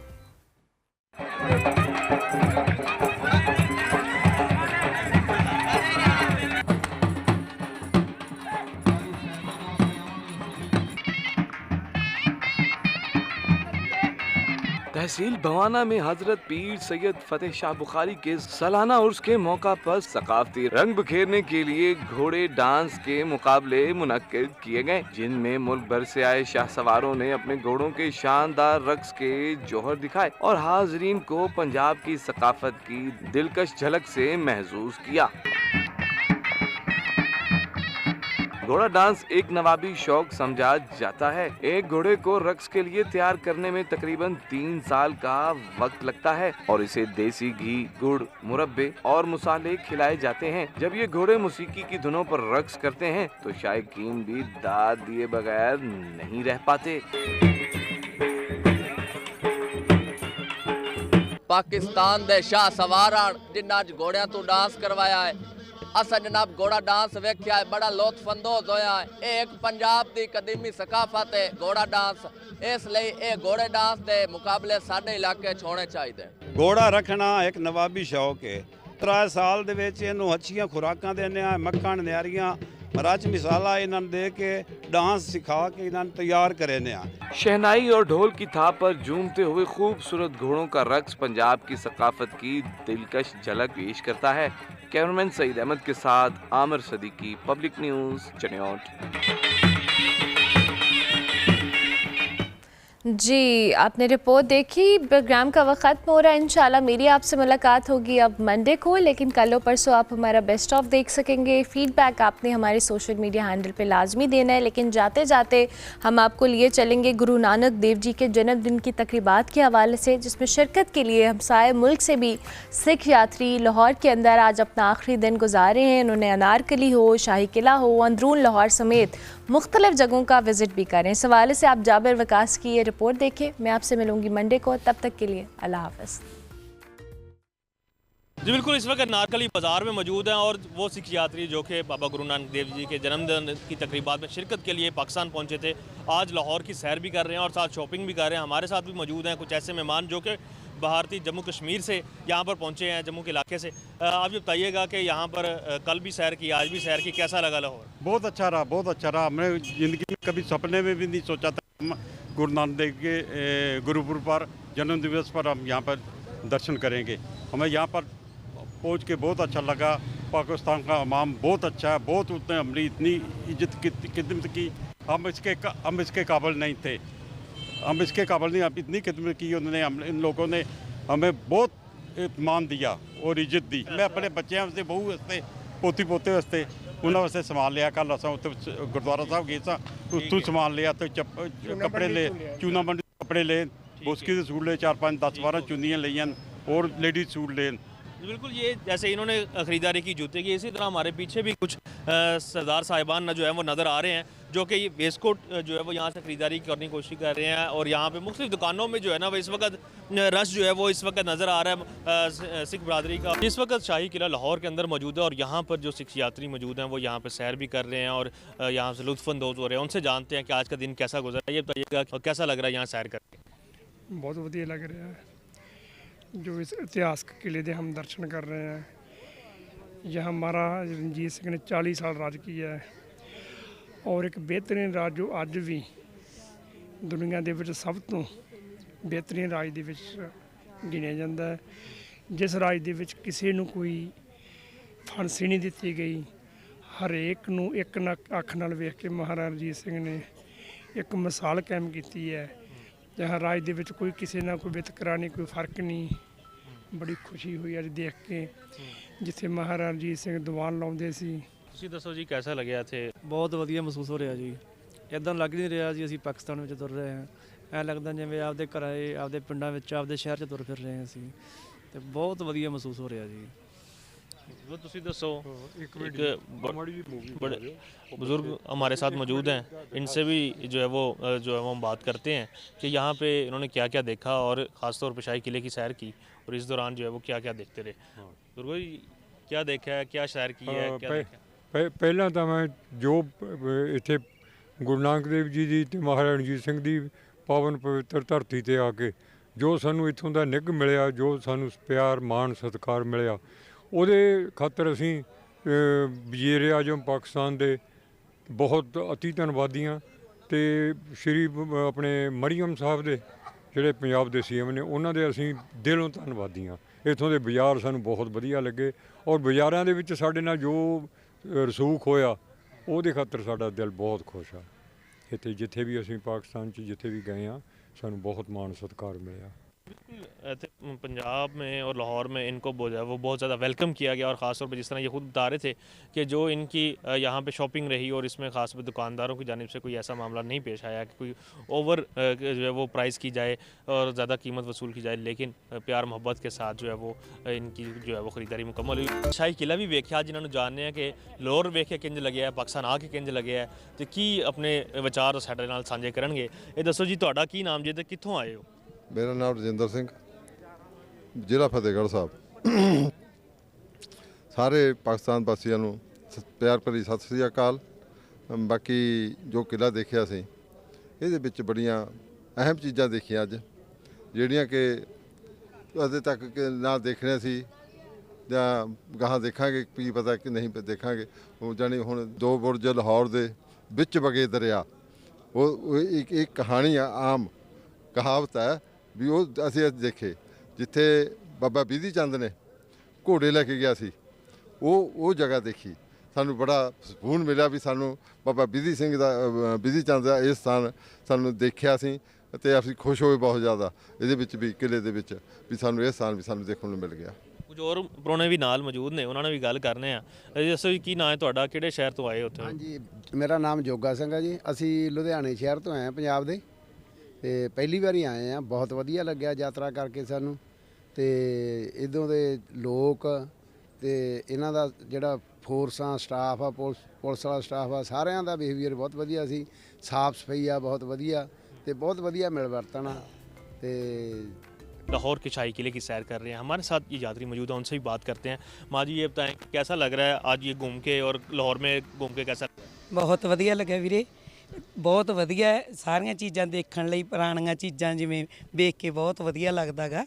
तहसील भवाना में हजरत पीर सैयद फतेह शाह बुखारी के सालाना उर्स के मौका पर सकाफती रंग बिखेरने के लिए घोड़े डांस के मुकाबले मुनक्किद किए गए, जिनमें मुल्क भर से आए शाह सवारों ने अपने घोड़ों के शानदार रक्स के जौहर दिखाए और हाजरीन को पंजाब की सकाफत की दिलकश झलक से महसूस किया। घोड़ा डांस एक नवाबी शौक समझा जाता है। एक घोड़े को रक्स के लिए तैयार करने में तकरीबन 3 साल का वक्त लगता है और इसे देसी घी, गुड़, मुरब्बे और मसाले खिलाए जाते हैं। जब ये घोड़े मौसीकी की धुनों पर रक्स करते हैं तो शायकीन भी दाद दिए बगैर नहीं रह पाते। पाकिस्तान दे शाह सवारां जिन्ना अज घोड़ियां तो डांस करवाया है, असा जनाब घोड़ा डांस वेख्या है, बड़ा लुत्फअंदोज होया है। एक पंजाब दी कदीमी सकाफत है घोड़ा डांस, इसलिए ये घोड़े डांस दे मुकाबले साडे इलाके च होने चाहिए। घोड़ा रखना एक नवाबी शौक है। 3 साल दे विच इहनूं अच्छियां खुराकां देने आ, मक्खण न्यारियां मराच मिसाला इन्हां दे के डांस सिखा के इन्हां तैयार करे ने आ। शहनाई और ढोल की थाप पर झूमते हुए खूबसूरत घोड़ों का रक्स पंजाब की सकाफत की दिलकश झलक पेश करता है। कैमरामैन सईद अहमद के साथ आमिर सदीकी, पब्लिक न्यूज़ चिन्योट। जी, आपने रिपोर्ट देखी। प्रोग्राम का वक्त ख़त्म हो रहा है। इंशाल्लाह मेरी आपसे मुलाकात होगी अब मंडे को, लेकिन कल परसों आप हमारा बेस्ट ऑफ देख सकेंगे। फीडबैक आपने हमारे सोशल मीडिया हैंडल पे लाजमी देना है। लेकिन जाते जाते हम आपको लिए चलेंगे गुरु नानक देव जी के जन्मदिन की तकरीबात के हवाले से, जिसमें शिरकत के लिए हमसाए मुल्क से भी सिख यात्री लाहौर के अंदर आज अपना आखिरी दिन गुजारे हैं। उन्होंने अनारकली हो, शाही किला हो, अंदरून लाहौर समेत मुख्तलिफ जगहों का विज़िट भी करें। इस हवाले से आप जाबिर वकास की ये रिपोर्ट देखें। मैं आपसे मिलूंगी मंडे को, तब तक के लिए अल्लाह हाफ़िज़। जी बिल्कुल, इस वक्त नारकली बाज़ार में मौजूद हैं और वो सिख यात्री जो कि बाबा गुरु नानक देव जी के जन्मदिन की तकरीबात में शिरकत के लिए पाकिस्तान पहुंचे थे, आज लाहौर की सैर भी कर रहे हैं और साथ शॉपिंग भी कर रहे हैं। हमारे साथ भी मौजूद हैं कुछ ऐसे मेहमान जो कि भारतीय जम्मू कश्मीर से यहाँ पर पहुँचे हैं, जम्मू के इलाके से। आप ये बताइएगा कि यहाँ पर कल भी सैर की, आज भी सैर की, कैसा लगा लाहौर? बहुत अच्छा रहा, बहुत अच्छा रहा। हमने ज़िंदगी में कभी सपने में भी नहीं सोचा था गुरु नानक देव के गुरुपुरब पर, जन्म दिवस पर हम यहाँ पर दर्शन करेंगे। हमें यहाँ पर पहुँच के बहुत अच्छा लगा। पाकिस्तान का इमाम बहुत अच्छा है, बहुत उसने हमारी इतनी इज्जत की, खिदमत की, हम इसके काबिल नहीं थे, हम इसके काबिल नहीं, अब इतनी खिदमत की उन्होंने, हम इन लोगों ने हमें बहुत इत्मीनान दिया और इज्जत दी। मैं अपने बच्चों वास्ते, बहू वास्ते, पोती पोते वास्ते उन्होंने वास्ते समान लिया। कल अस गुरुद्वारा साहब गए सा, उत्थों समान लिया, तो कपड़े ले, चूना मंडी कपड़े ले, बुसकी के सूट ले, 4 5 10 12 चुनियाँ लियान और लेडीज सूट लेन। बिल्कुल, ये जैसे इन्होंने ख़रीदारी की जूते की, इसी तरह हमारे पीछे भी कुछ सरदार साहिबान जो है वो नज़र आ रहे हैं, जो कि ये वेस्ट कोट जो है वो यहाँ से ख़रीदारी करने की कोशिश कर रहे हैं। और यहाँ पे मुख्तलिफ दुकानों में जो है ना वो इस वक्त रश जो है वो इस वक्त नज़र आ रहा है सिख बरदरी का। इस वक्त शाही किला लाहौर के अंदर मौजूद है और यहाँ पर जो सिख यात्री मौजूद हैं वो यहाँ पर सैर भी कर रहे हैं और यहाँ से लुत्फ़अंदोज़ हो रहे हैं। उनसे जानते हैं कि आज का दिन कैसा गुजरा। ये बताइएगा और कैसा लग रहा है यहाँ सैर करके? बहुत वधिया लग रहा है, जो इस इतिहास किले के हम दर्शन कर रहे हैं। यहाँ महाराज रणजीत सिंह ने 40 साल राज किया है और एक बेहतरीन राज जो अज भी दुनिया के विच सब तो बेहतरीन राज दे विच गिनिया जाता है, जिस राज दे विच किसी नूं कोई फांसी नहीं दी गई। हरेक नूं एक अख नाल वेख के महाराजा रणजीत सिंह ने एक मिसाल कायम की है। जहाँ राज दे विच कोई किसी ना कोई वितकरा नहीं, कोई फर्क नहीं। बड़ी खुशी हुई अज देख के, जिथे महाराजा रणजीत सिंह दीवान लाउंदे सी। ਤੁਸੀਂ ਦੱਸੋ ਜੀ कैसा लगे ਇੱਥੇ? बहुत वधिया महसूस हो रहा जी, इदां लग नहीं रहा जी ਅਸੀਂ ਪਾਕਿਸਤਾਨ ਵਿੱਚ ਤੁਰ ਰਹੇ ਹਾਂ। ਐਂ ਲੱਗਦਾ ਜਿਵੇਂ ਆਪਦੇ ਘਰਾਂ, ਆਪਦੇ ਪਿੰਡਾਂ ਵਿੱਚ, ਆਪਦੇ ਸ਼ਹਿਰ 'ਚ ਤੁਰ ਫਿਰ ਰਹੇ ਹਾਂ ਅਸੀਂ, ਤੇ ਬਹੁਤ ਵਧੀਆ ਮਹਿਸੂਸ ਹੋ ਰਿਹਾ ਜੀ। वो तुसी दसो, एक बड़े बुज़ुर्ग हमारे साथ मौजूद हैं, इनसे भी जो है वो हम बात करते हैं कि यहाँ पे इन्होंने क्या क्या देखा और ख़ास तौर पर शाही किले की सैर की और इस दौरान जो है वो क्या क्या देखते रहे। बुजुर्गो जी, क्या देखा है, क्या सैर की है, क्या देखा? ਪਹਿਲਾਂ ਤਾਂ ਮੈਂ ਜੋ ਇੱਥੇ ਗੁਰੂ ਨਾਨਕ ਦੇਵ ਜੀ ਦੀ ਤੇ ਮਹਾਰਾਜਾ ਰਣਜੀਤ ਸਿੰਘ ਦੀ ਪਾਵਨ ਪਵਿੱਤਰ ਧਰਤੀ ਤੇ ਆ ਕੇ ਜੋ ਸਾਨੂੰ ਇੱਥੋਂ ਦਾ ਨਿੱਘ ਮਿਲਿਆ, ਜੋ ਸਾਨੂੰ ਪਿਆਰ ਮਾਣ ਸਤਿਕਾਰ ਮਿਲਿਆ, ਉਹਦੇ ਖਾਤਰ ਅਸੀਂ ਵਜ਼ੀਰ ਆਜ਼ਮ ਪਾਕਿਸਤਾਨ ਦੇ ਬਹੁਤ ਅਤੀ ਧੰਨਵਾਦੀ ਹਾਂ। ਅਤੇ ਸ਼੍ਰੀ ਆਪਣੇ ਮਰੀਅਮ ਸਾਹਿਬ ਦੇ ਜਿਹੜੇ ਪੰਜਾਬ ਦੇ CM ਨੇ, ਉਹਨਾਂ ਦੇ ਅਸੀਂ ਦਿਲੋਂ ਧੰਨਵਾਦੀ ਹਾਂ। ਇੱਥੋਂ ਦੇ ਬਾਜ਼ਾਰ ਸਾਨੂੰ ਬਹੁਤ ਵਧੀਆ ਲੱਗੇ ਔਰ ਬਾਜ਼ਾਰਾਂ ਦੇ ਵਿੱਚ ਸਾਡੇ ਨਾਲ ਜੋ ਰਸੂਖ ਹੋਇਆ ਉਹਦੇ ਖਾਤਰ ਸਾਡਾ ਦਿਲ ਬਹੁਤ ਖੁਸ਼ ਆ। ਇੱਥੇ ਜਿੱਥੇ ਵੀ ਅਸੀਂ ਪਾਕਿस्तान 'ਚ ਜਿੱਥੇ ਵੀ ਗਏ ਹਾਂ, ਸਾਨੂੰ बहुत मान सत्कार मिला। बिल्कुल, पंजाब में और लाहौर में इनको वो बहुत ज़्यादा वेलकम किया गया और ख़ास तौर पर जिस तरह ये खुद बता रहे थे कि जो इनकी यहाँ पे शॉपिंग रही और इसमें ख़ास पर दुकानदारों की जानिब से कोई ऐसा मामला नहीं पेश आया कि कोई ओवर जो है वो प्राइस की जाए और ज़्यादा कीमत वसूल की जाए, लेकिन प्यार मोहब्बत के साथ जो है वो इनकी जो है वो ख़रीदारी मुकम्मल हुई। शाही किला भी वेख्या, जिन्होंने जानने हैं कि लाहौर वेख्या किंज लगे है, पाकिस्तान आके किंज लगे है, तो की अपने विचार साडे नाल सांझे करनगे। ये दसो जी, तुहाडा की नाम जी, ते कित्थों आए हो? मेरा नाम रजिंदर सिंह, ਜ਼ਿਲ੍ਹਾ ਫਤਿਹਗੜ੍ਹ ਸਾਹਿਬ। ਸਾਰੇ ਪਾਕਿਸਤਾਨ ਵਾਸੀਆਂ ਨੂੰ ਪਿਆਰ ਭਰੀ ਸਤਿ ਸ੍ਰੀ ਅਕਾਲ। ਬਾਕੀ ਜੋ ਕਿਲਾ ਦੇਖਿਆ ਸੀ, ਇਹਦੇ ਵਿੱਚ ਬੜੀਆਂ ਅਹਿਮ ਚੀਜ਼ਾਂ ਦੇਖੀਆਂ ਅੱਜ, ਜਿਹੜੀਆਂ ਕਿ ਅਜੇ ਤੱਕ ਨਾ ਦੇਖਣੀਆਂ ਸੀ ਜਾਂ ਗਾਹਾਂ ਦੇਖਾਂਗੇ, ਕੀ ਪਤਾ ਕਿ ਨਹੀਂ ਦੇਖਾਂਗੇ। ਉਹ ਜਾਣੀ ਹੁਣ 2 ਬੁਰਜ ਲਾਹੌਰ ਦੇ ਵਿੱਚ ਵਗੇ ਦਰਿਆ, ਉਹ ਇੱਕ ਕਹਾਣੀ ਆ, ਆਮ ਕਹਾਵਤ ਹੈ ਵੀ ਉਹ ਅਸੀਂ ਅੱਜ ਦੇਖੇ। ਜਿੱਥੇ ਬਾਬਾ ਬਿਧੀ ਚੰਦ ਨੇ ਘੋੜੇ ਲੈ ਕੇ ਗਿਆ ਸੀ, ਉਹ ਜਗ੍ਹਾ ਦੇਖੀ, ਸਾਨੂੰ ਬੜਾ ਸਕੂਨ ਮਿਲਿਆ ਵੀ ਸਾਨੂੰ ਬਾਬਾ ਬਿਧੀ ਚੰਦ ਦਾ ਇਹ ਸਥਾਨ ਸਾਨੂੰ ਦੇਖਿਆ ਸੀ ਅਤੇ ਅਸੀਂ ਖੁਸ਼ ਹੋਏ ਬਹੁਤ ਜ਼ਿਆਦਾ ਇਹਦੇ ਵਿੱਚ ਵੀ, ਕਿਲੇ ਦੇ ਵਿੱਚ ਵੀ ਸਾਨੂੰ ਇਹ ਸਥਾਨ ਵੀ ਸਾਨੂੰ ਦੇਖਣ ਨੂੰ ਮਿਲ ਗਿਆ। ਕੁਝ ਹੋਰ ਪ੍ਰਾਹੁਣੇ ਵੀ ਨਾਲ ਮੌਜੂਦ ਨੇ, ਉਹਨਾਂ ਨਾਲ ਵੀ ਗੱਲ ਕਰਨੇ ਆ। ਦੱਸੋ ਜੀ, ਕੀ ਨਾਂ ਹੈ ਤੁਹਾਡਾ, ਕਿਹੜੇ ਸ਼ਹਿਰ ਤੋਂ ਆਏ ਉੱਥੇ? ਹਾਂਜੀ, ਮੇਰਾ ਨਾਮ ਜੋਗਾ ਸਿੰਘ ਹੈ ਜੀ। ਅਸੀਂ ਲੁਧਿਆਣੇ ਸ਼ਹਿਰ ਤੋਂ ਆਏ ਹਾਂ, ਪੰਜਾਬ ਦੇ, ਤੇ ਪਹਿਲੀ ਵਾਰੀ ਆਏ ਹਾਂ। ਬਹੁਤ ਵਧੀਆ ਲੱਗਿਆ ਯਾਤਰਾ ਕਰਕੇ ਸਾਨੂੰ, ਤੇ ਇੱਧਰੋਂ ਦੇ ਲੋਕ ਤੇ ਇਹਨਾਂ ਦਾ ਜਿਹੜਾ ਫੋਰਸਾਂ ਸਟਾਫ ਆ, ਪੁਲਿਸ ਵਾਲਾ ਸਟਾਫ ਆ, ਸਾਰਿਆਂ ਦਾ ਬਿਹੇਵੀਅਰ ਬਹੁਤ ਵਧੀਆ ਸੀ। ਸਾਫ ਸਫਾਈ ਆ ਬਹੁਤ ਵਧੀਆ, ਤੇ बहुत बढ़िया मिल बर्तन। तो लाहौर के शाही किले की सैर कर रहे हैं, हमारे साथ ये यात्री मौजूद हैं, उनसे भी बात करते हैं। माँ जी, ये बताएं कैसा लग रहा है आज ये घूम के और लाहौर में घूम के कैसा? बहुत वधिया लगे वीरे, बहुत वधिया है। सारियां चीज़ां देखण लई, पुराणियां चीज़ां जिवें वेख के बहुत वधिया लगदा गा।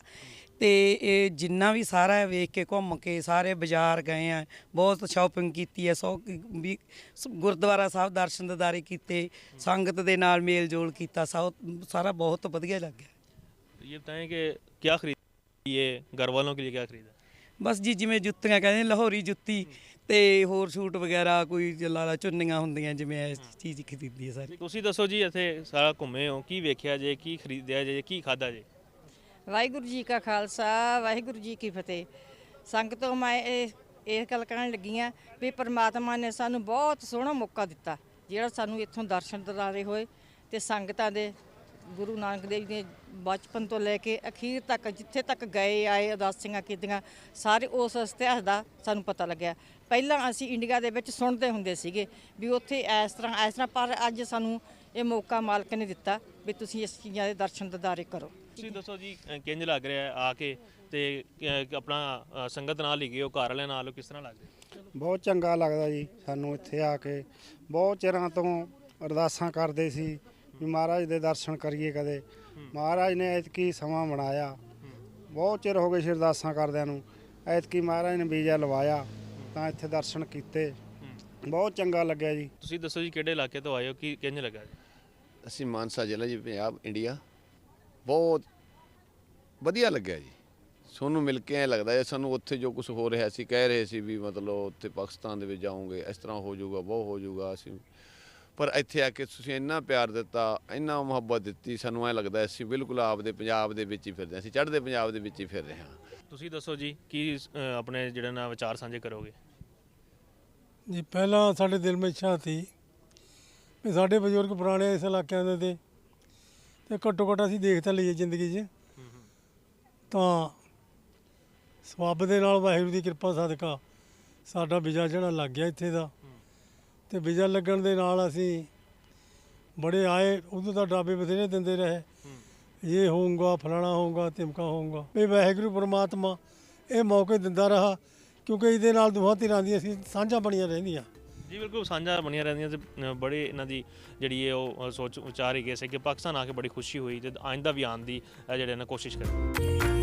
ਤੇ ਇਹ ਜਿੰਨਾ ਵੀ ਸਾਰਾ ਵੇਖ ਕੇ ਘੁੰਮ ਕੇ ਸਾਰੇ ਬਾਜ਼ਾਰ ਗਏ ਆ, ਬਹੁਤ ਸ਼ਾਪਿੰਗ ਕੀਤੀ ਹੈ, ਵੀ ਗੁਰਦੁਆਰਾ ਸਾਹਿਬ ਦਰਸ਼ਨ ਦਿਦਾਰੇ ਕੀਤੇ, ਸੰਗਤ ਦੇ ਨਾਲ ਮੇਲ ਜੋਲ ਕੀਤਾ, ਸਾਰਾ ਬਹੁਤ ਵਧੀਆ ਲੱਗਿਆ। ये बताएं कि क्या खरीद ये घर वालों के लिए क्या खरीदा? ਬਸ ਜੀ ਜਿਵੇਂ ਜੁੱਤੀਆਂ ਕਹਿੰਦੇ ਲਾਹੌਰੀ ਜੁੱਤੀ ਤੇ ਹੋਰ ਸੂਟ ਵਗੈਰਾ, ਕੋਈ ਲਾਲਾ ਚੁੰਨੀਆਂ ਹੁੰਦੀਆਂ, ਜਿਵੇਂ ਇਹ ਚੀਜ਼ ਖਰੀਦੀ ਹੈ ਸਾਰੀ। ਤੁਸੀਂ ਦੱਸੋ ਜੀ, ਇੱਥੇ ਸਾਰਾ ਘੁੰਮੇ ਹੋ, ਕੀ ਵੇਖਿਆ ਜੇ, ਕੀ ਖਰੀਦਿਆ ਜੇ, ਕੀ ਖਾਦਾ ਜੇ? ਵਾਹਿਗੁਰੂ ਜੀ ਕਾ ਖਾਲਸਾ, ਵਾਹਿਗੁਰੂ ਜੀ ਕੀ ਫਤਿਹ। ਸੰਗਤੋਂ ਮੈਂ ਇਹ ਗੱਲ ਕਹਿਣ ਲੱਗੀ ਹਾਂ ਵੀ ਪਰਮਾਤਮਾ ਨੇ ਸਾਨੂੰ ਬਹੁਤ ਸੋਹਣਾ ਮੌਕਾ ਦਿੱਤਾ, ਜਿਹੜਾ ਸਾਨੂੰ ਇੱਥੋਂ ਦਰਸ਼ਨ ਦਿਦਾਰੇ ਹੋਏ ਤੇ ਸੰਗਤਾਂ ਦੇ ਗੁਰੂ ਨਾਨਕ ਦੇਵ ਜੀ ਨੇ ਬਚਪਨ ਤੋਂ ਲੈ ਕੇ ਅਖੀਰ ਤੱਕ ਜਿੱਥੇ ਤੱਕ ਗਏ ਆਏ, ਉਦਾਸੀਆਂ ਕੀਤੀਆਂ, ਸਾਰੇ ਉਸ ਇਤਿਹਾਸ ਦਾ ਸਾਨੂੰ ਪਤਾ ਲੱਗਿਆ। ਪਹਿਲਾਂ ਅਸੀਂ ਇੰਡੀਆ ਦੇ ਵਿੱਚ ਸੁਣਦੇ ਹੁੰਦੇ ਸੀਗੇ ਵੀ ਉੱਥੇ ਇਸ ਤਰ੍ਹਾਂ, ਪਰ ਅੱਜ ਸਾਨੂੰ ਇਹ ਮੌਕਾ ਮਾਲਕ ਨੇ ਦਿੱਤਾ ਵੀ ਤੁਸੀਂ ਇਸ ਚੀਜ਼ਾਂ ਦੇ ਦਰਸ਼ਨ ਦਿਦਾਰੇ ਕਰੋ। ਤੁਸੀਂ ਦੱਸੋ ਜੀ, ਕਿੰਝ ਲੱਗ ਰਿਹਾ ਆ ਕੇ ਤੇ ਆਪਣਾ ਸੰਗਤ ਨਾਲ ਹੀ ਗਏ ਹੋ, ਘਰ ਵਾਲਿਆਂ ਨਾਲ, ਕਿਸ ਤਰ੍ਹਾਂ ਲੱਗ ਰਿਹਾ? ਬਹੁਤ ਚੰਗਾ ਲੱਗਦਾ ਜੀ ਸਾਨੂੰ ਇੱਥੇ ਆ ਕੇ। ਬਹੁਤ ਚਿਰਾਂ ਤੋਂ ਅਰਦਾਸਾਂ ਕਰਦੇ ਸੀ ਵੀ ਮਹਾਰਾਜ ਦੇ ਦਰਸ਼ਨ ਕਰੀਏ ਕਦੇ। ਮਹਾਰਾਜ ਨੇ ਐਤਕੀ ਸਮਾਂ ਬਣਾਇਆ, ਬਹੁਤ ਚਿਰ ਹੋ ਗਏ ਸੀ ਅਰਦਾਸਾਂ ਕਰਦਿਆਂ ਨੂੰ। ਐਤਕੀ ਮਹਾਰਾਜ ਨੇ ਵੀਜ਼ਾ ਲਵਾਇਆ ਤਾਂ ਇੱਥੇ ਦਰਸ਼ਨ ਕੀਤੇ, ਬਹੁਤ ਚੰਗਾ ਲੱਗਿਆ ਜੀ। ਤੁਸੀਂ ਦੱਸੋ ਜੀ, ਕਿਹੜੇ ਇਲਾਕੇ ਤੋਂ ਆਏ ਹੋ, ਕੀ ਕਿੰਝ ਲੱਗਾ ਜੀ? ਅਸੀਂ ਮਾਨਸਾ ਜ਼ਿਲ੍ਹਾ ਜੀ, ਪੰਜਾਬ, ਇੰਡੀਆ। ਬਹੁਤ ਵਧੀਆ ਲੱਗਿਆ ਜੀ, ਸਾਨੂੰ ਮਿਲ ਕੇ ਐਂ ਲੱਗਦਾ ਹੈ ਸਾਨੂੰ ਉੱਥੇ ਜੋ ਕੁਝ ਹੋ ਰਿਹਾ ਸੀ, ਕਹਿ ਰਹੇ ਸੀ ਵੀ ਮਤਲਬ ਉੱਥੇ ਪਾਕਿਸਤਾਨ ਦੇ ਵਿੱਚ ਜਾਓਗੇ ਇਸ ਤਰ੍ਹਾਂ ਹੋ ਜਾਊਗਾ, ਬਹੁਤ ਹੋ ਜਾਊਗਾ, ਅਸੀਂ ਪਰ ਇੱਥੇ ਆ ਕੇ ਤੁਸੀਂ ਇੰਨਾ ਪਿਆਰ ਦਿੱਤਾ, ਇੰਨਾ ਮੁਹੱਬਤ ਦਿੱਤੀ, ਸਾਨੂੰ ਐਂ ਲੱਗਦਾ ਅਸੀਂ ਬਿਲਕੁਲ ਆਪਦੇ ਪੰਜਾਬ ਦੇ ਵਿੱਚ ਹੀ ਫਿਰਦੇ ਹਾਂ, ਅਸੀਂ ਚੜ੍ਹਦੇ ਪੰਜਾਬ ਦੇ ਵਿੱਚ ਹੀ ਫਿਰ ਰਹੇ ਹਾਂ। ਤੁਸੀਂ ਦੱਸੋ ਜੀ, ਕੀ ਆਪਣੇ ਜਿਹੜੇ ਨਾ ਵਿਚਾਰ ਸਾਂਝੇ ਕਰੋਗੇ? ਜੀ ਪਹਿਲਾਂ ਸਾਡੇ ਦਿਲ ਵਿੱਚ ਇੱਛਾ ਸੀ ਵੀ ਸਾਡੇ ਬਜ਼ੁਰਗ ਪੁਰਾਣੇ ਇਸ ਇਲਾਕਿਆਂ ਦੇ ਤੇ ਘੱਟੋ ਘੱਟ ਅਸੀਂ ਦੇਖ ਤਾਂ ਲਈਏ ਜ਼ਿੰਦਗੀ 'ਚ, ਤਾਂ ਸਬੱਬ ਦੇ ਨਾਲ ਵਾਹਿਗੁਰੂ ਦੀ ਕਿਰਪਾ ਸਦਕਾ ਸਾਡਾ ਵੀਜ਼ਾ ਜਿਹੜਾ ਲੱਗ ਗਿਆ ਇੱਥੇ ਦਾ। ਤੇ ਵੀਜ਼ਾ ਲੱਗਣ ਦੇ ਨਾਲ ਅਸੀਂ ਬੜੇ ਆਏ, ਉਦੋਂ ਤਾਂ ਡਰਾਵੇ ਬਥੇਰੇ ਦਿੰਦੇ ਰਹੇ, ਇਹ ਹੋਊਗਾ, ਫਲਾਣਾ ਹੋਊਗਾ, ਧਮਕਾ ਹੋਊਗਾ। ਇਹ ਵਾਹਿਗੁਰੂ ਪਰਮਾਤਮਾ ਇਹ ਮੌਕੇ ਦਿੰਦਾ ਰਿਹਾ, ਕਿਉਂਕਿ ਇਹਦੇ ਨਾਲ ਦੋਹਾਂ ਧਿਰਾਂ ਦੀਆਂ ਸਾਂਝਾਂ ਬਣੀਆਂ ਰਹਿੰਦੀਆਂ। ਜੀ ਬਿਲਕੁਲ, ਸਾਂਝਾ ਬਣੀਆਂ ਰਹਿੰਦੀਆਂ ਤੇ ਬੜੇ ਇਹਨਾਂ ਦੀ ਜਿਹੜੀ ਹੈ ਉਹ ਸੋਚ ਵਿਚਾਰ ਹੀ ਗਏ ਸੀ ਕਿ ਪਾਕਿਸਤਾਨ ਆ ਕੇ ਬੜੀ ਖੁਸ਼ੀ ਹੋਈ ਤੇ ਆਇੰਦਾ ਵੀ ਆਉਣ ਦੀ ਜਿਹੜੇ ਨਾ ਕੋਸ਼ਿਸ਼ ਕਰੇ।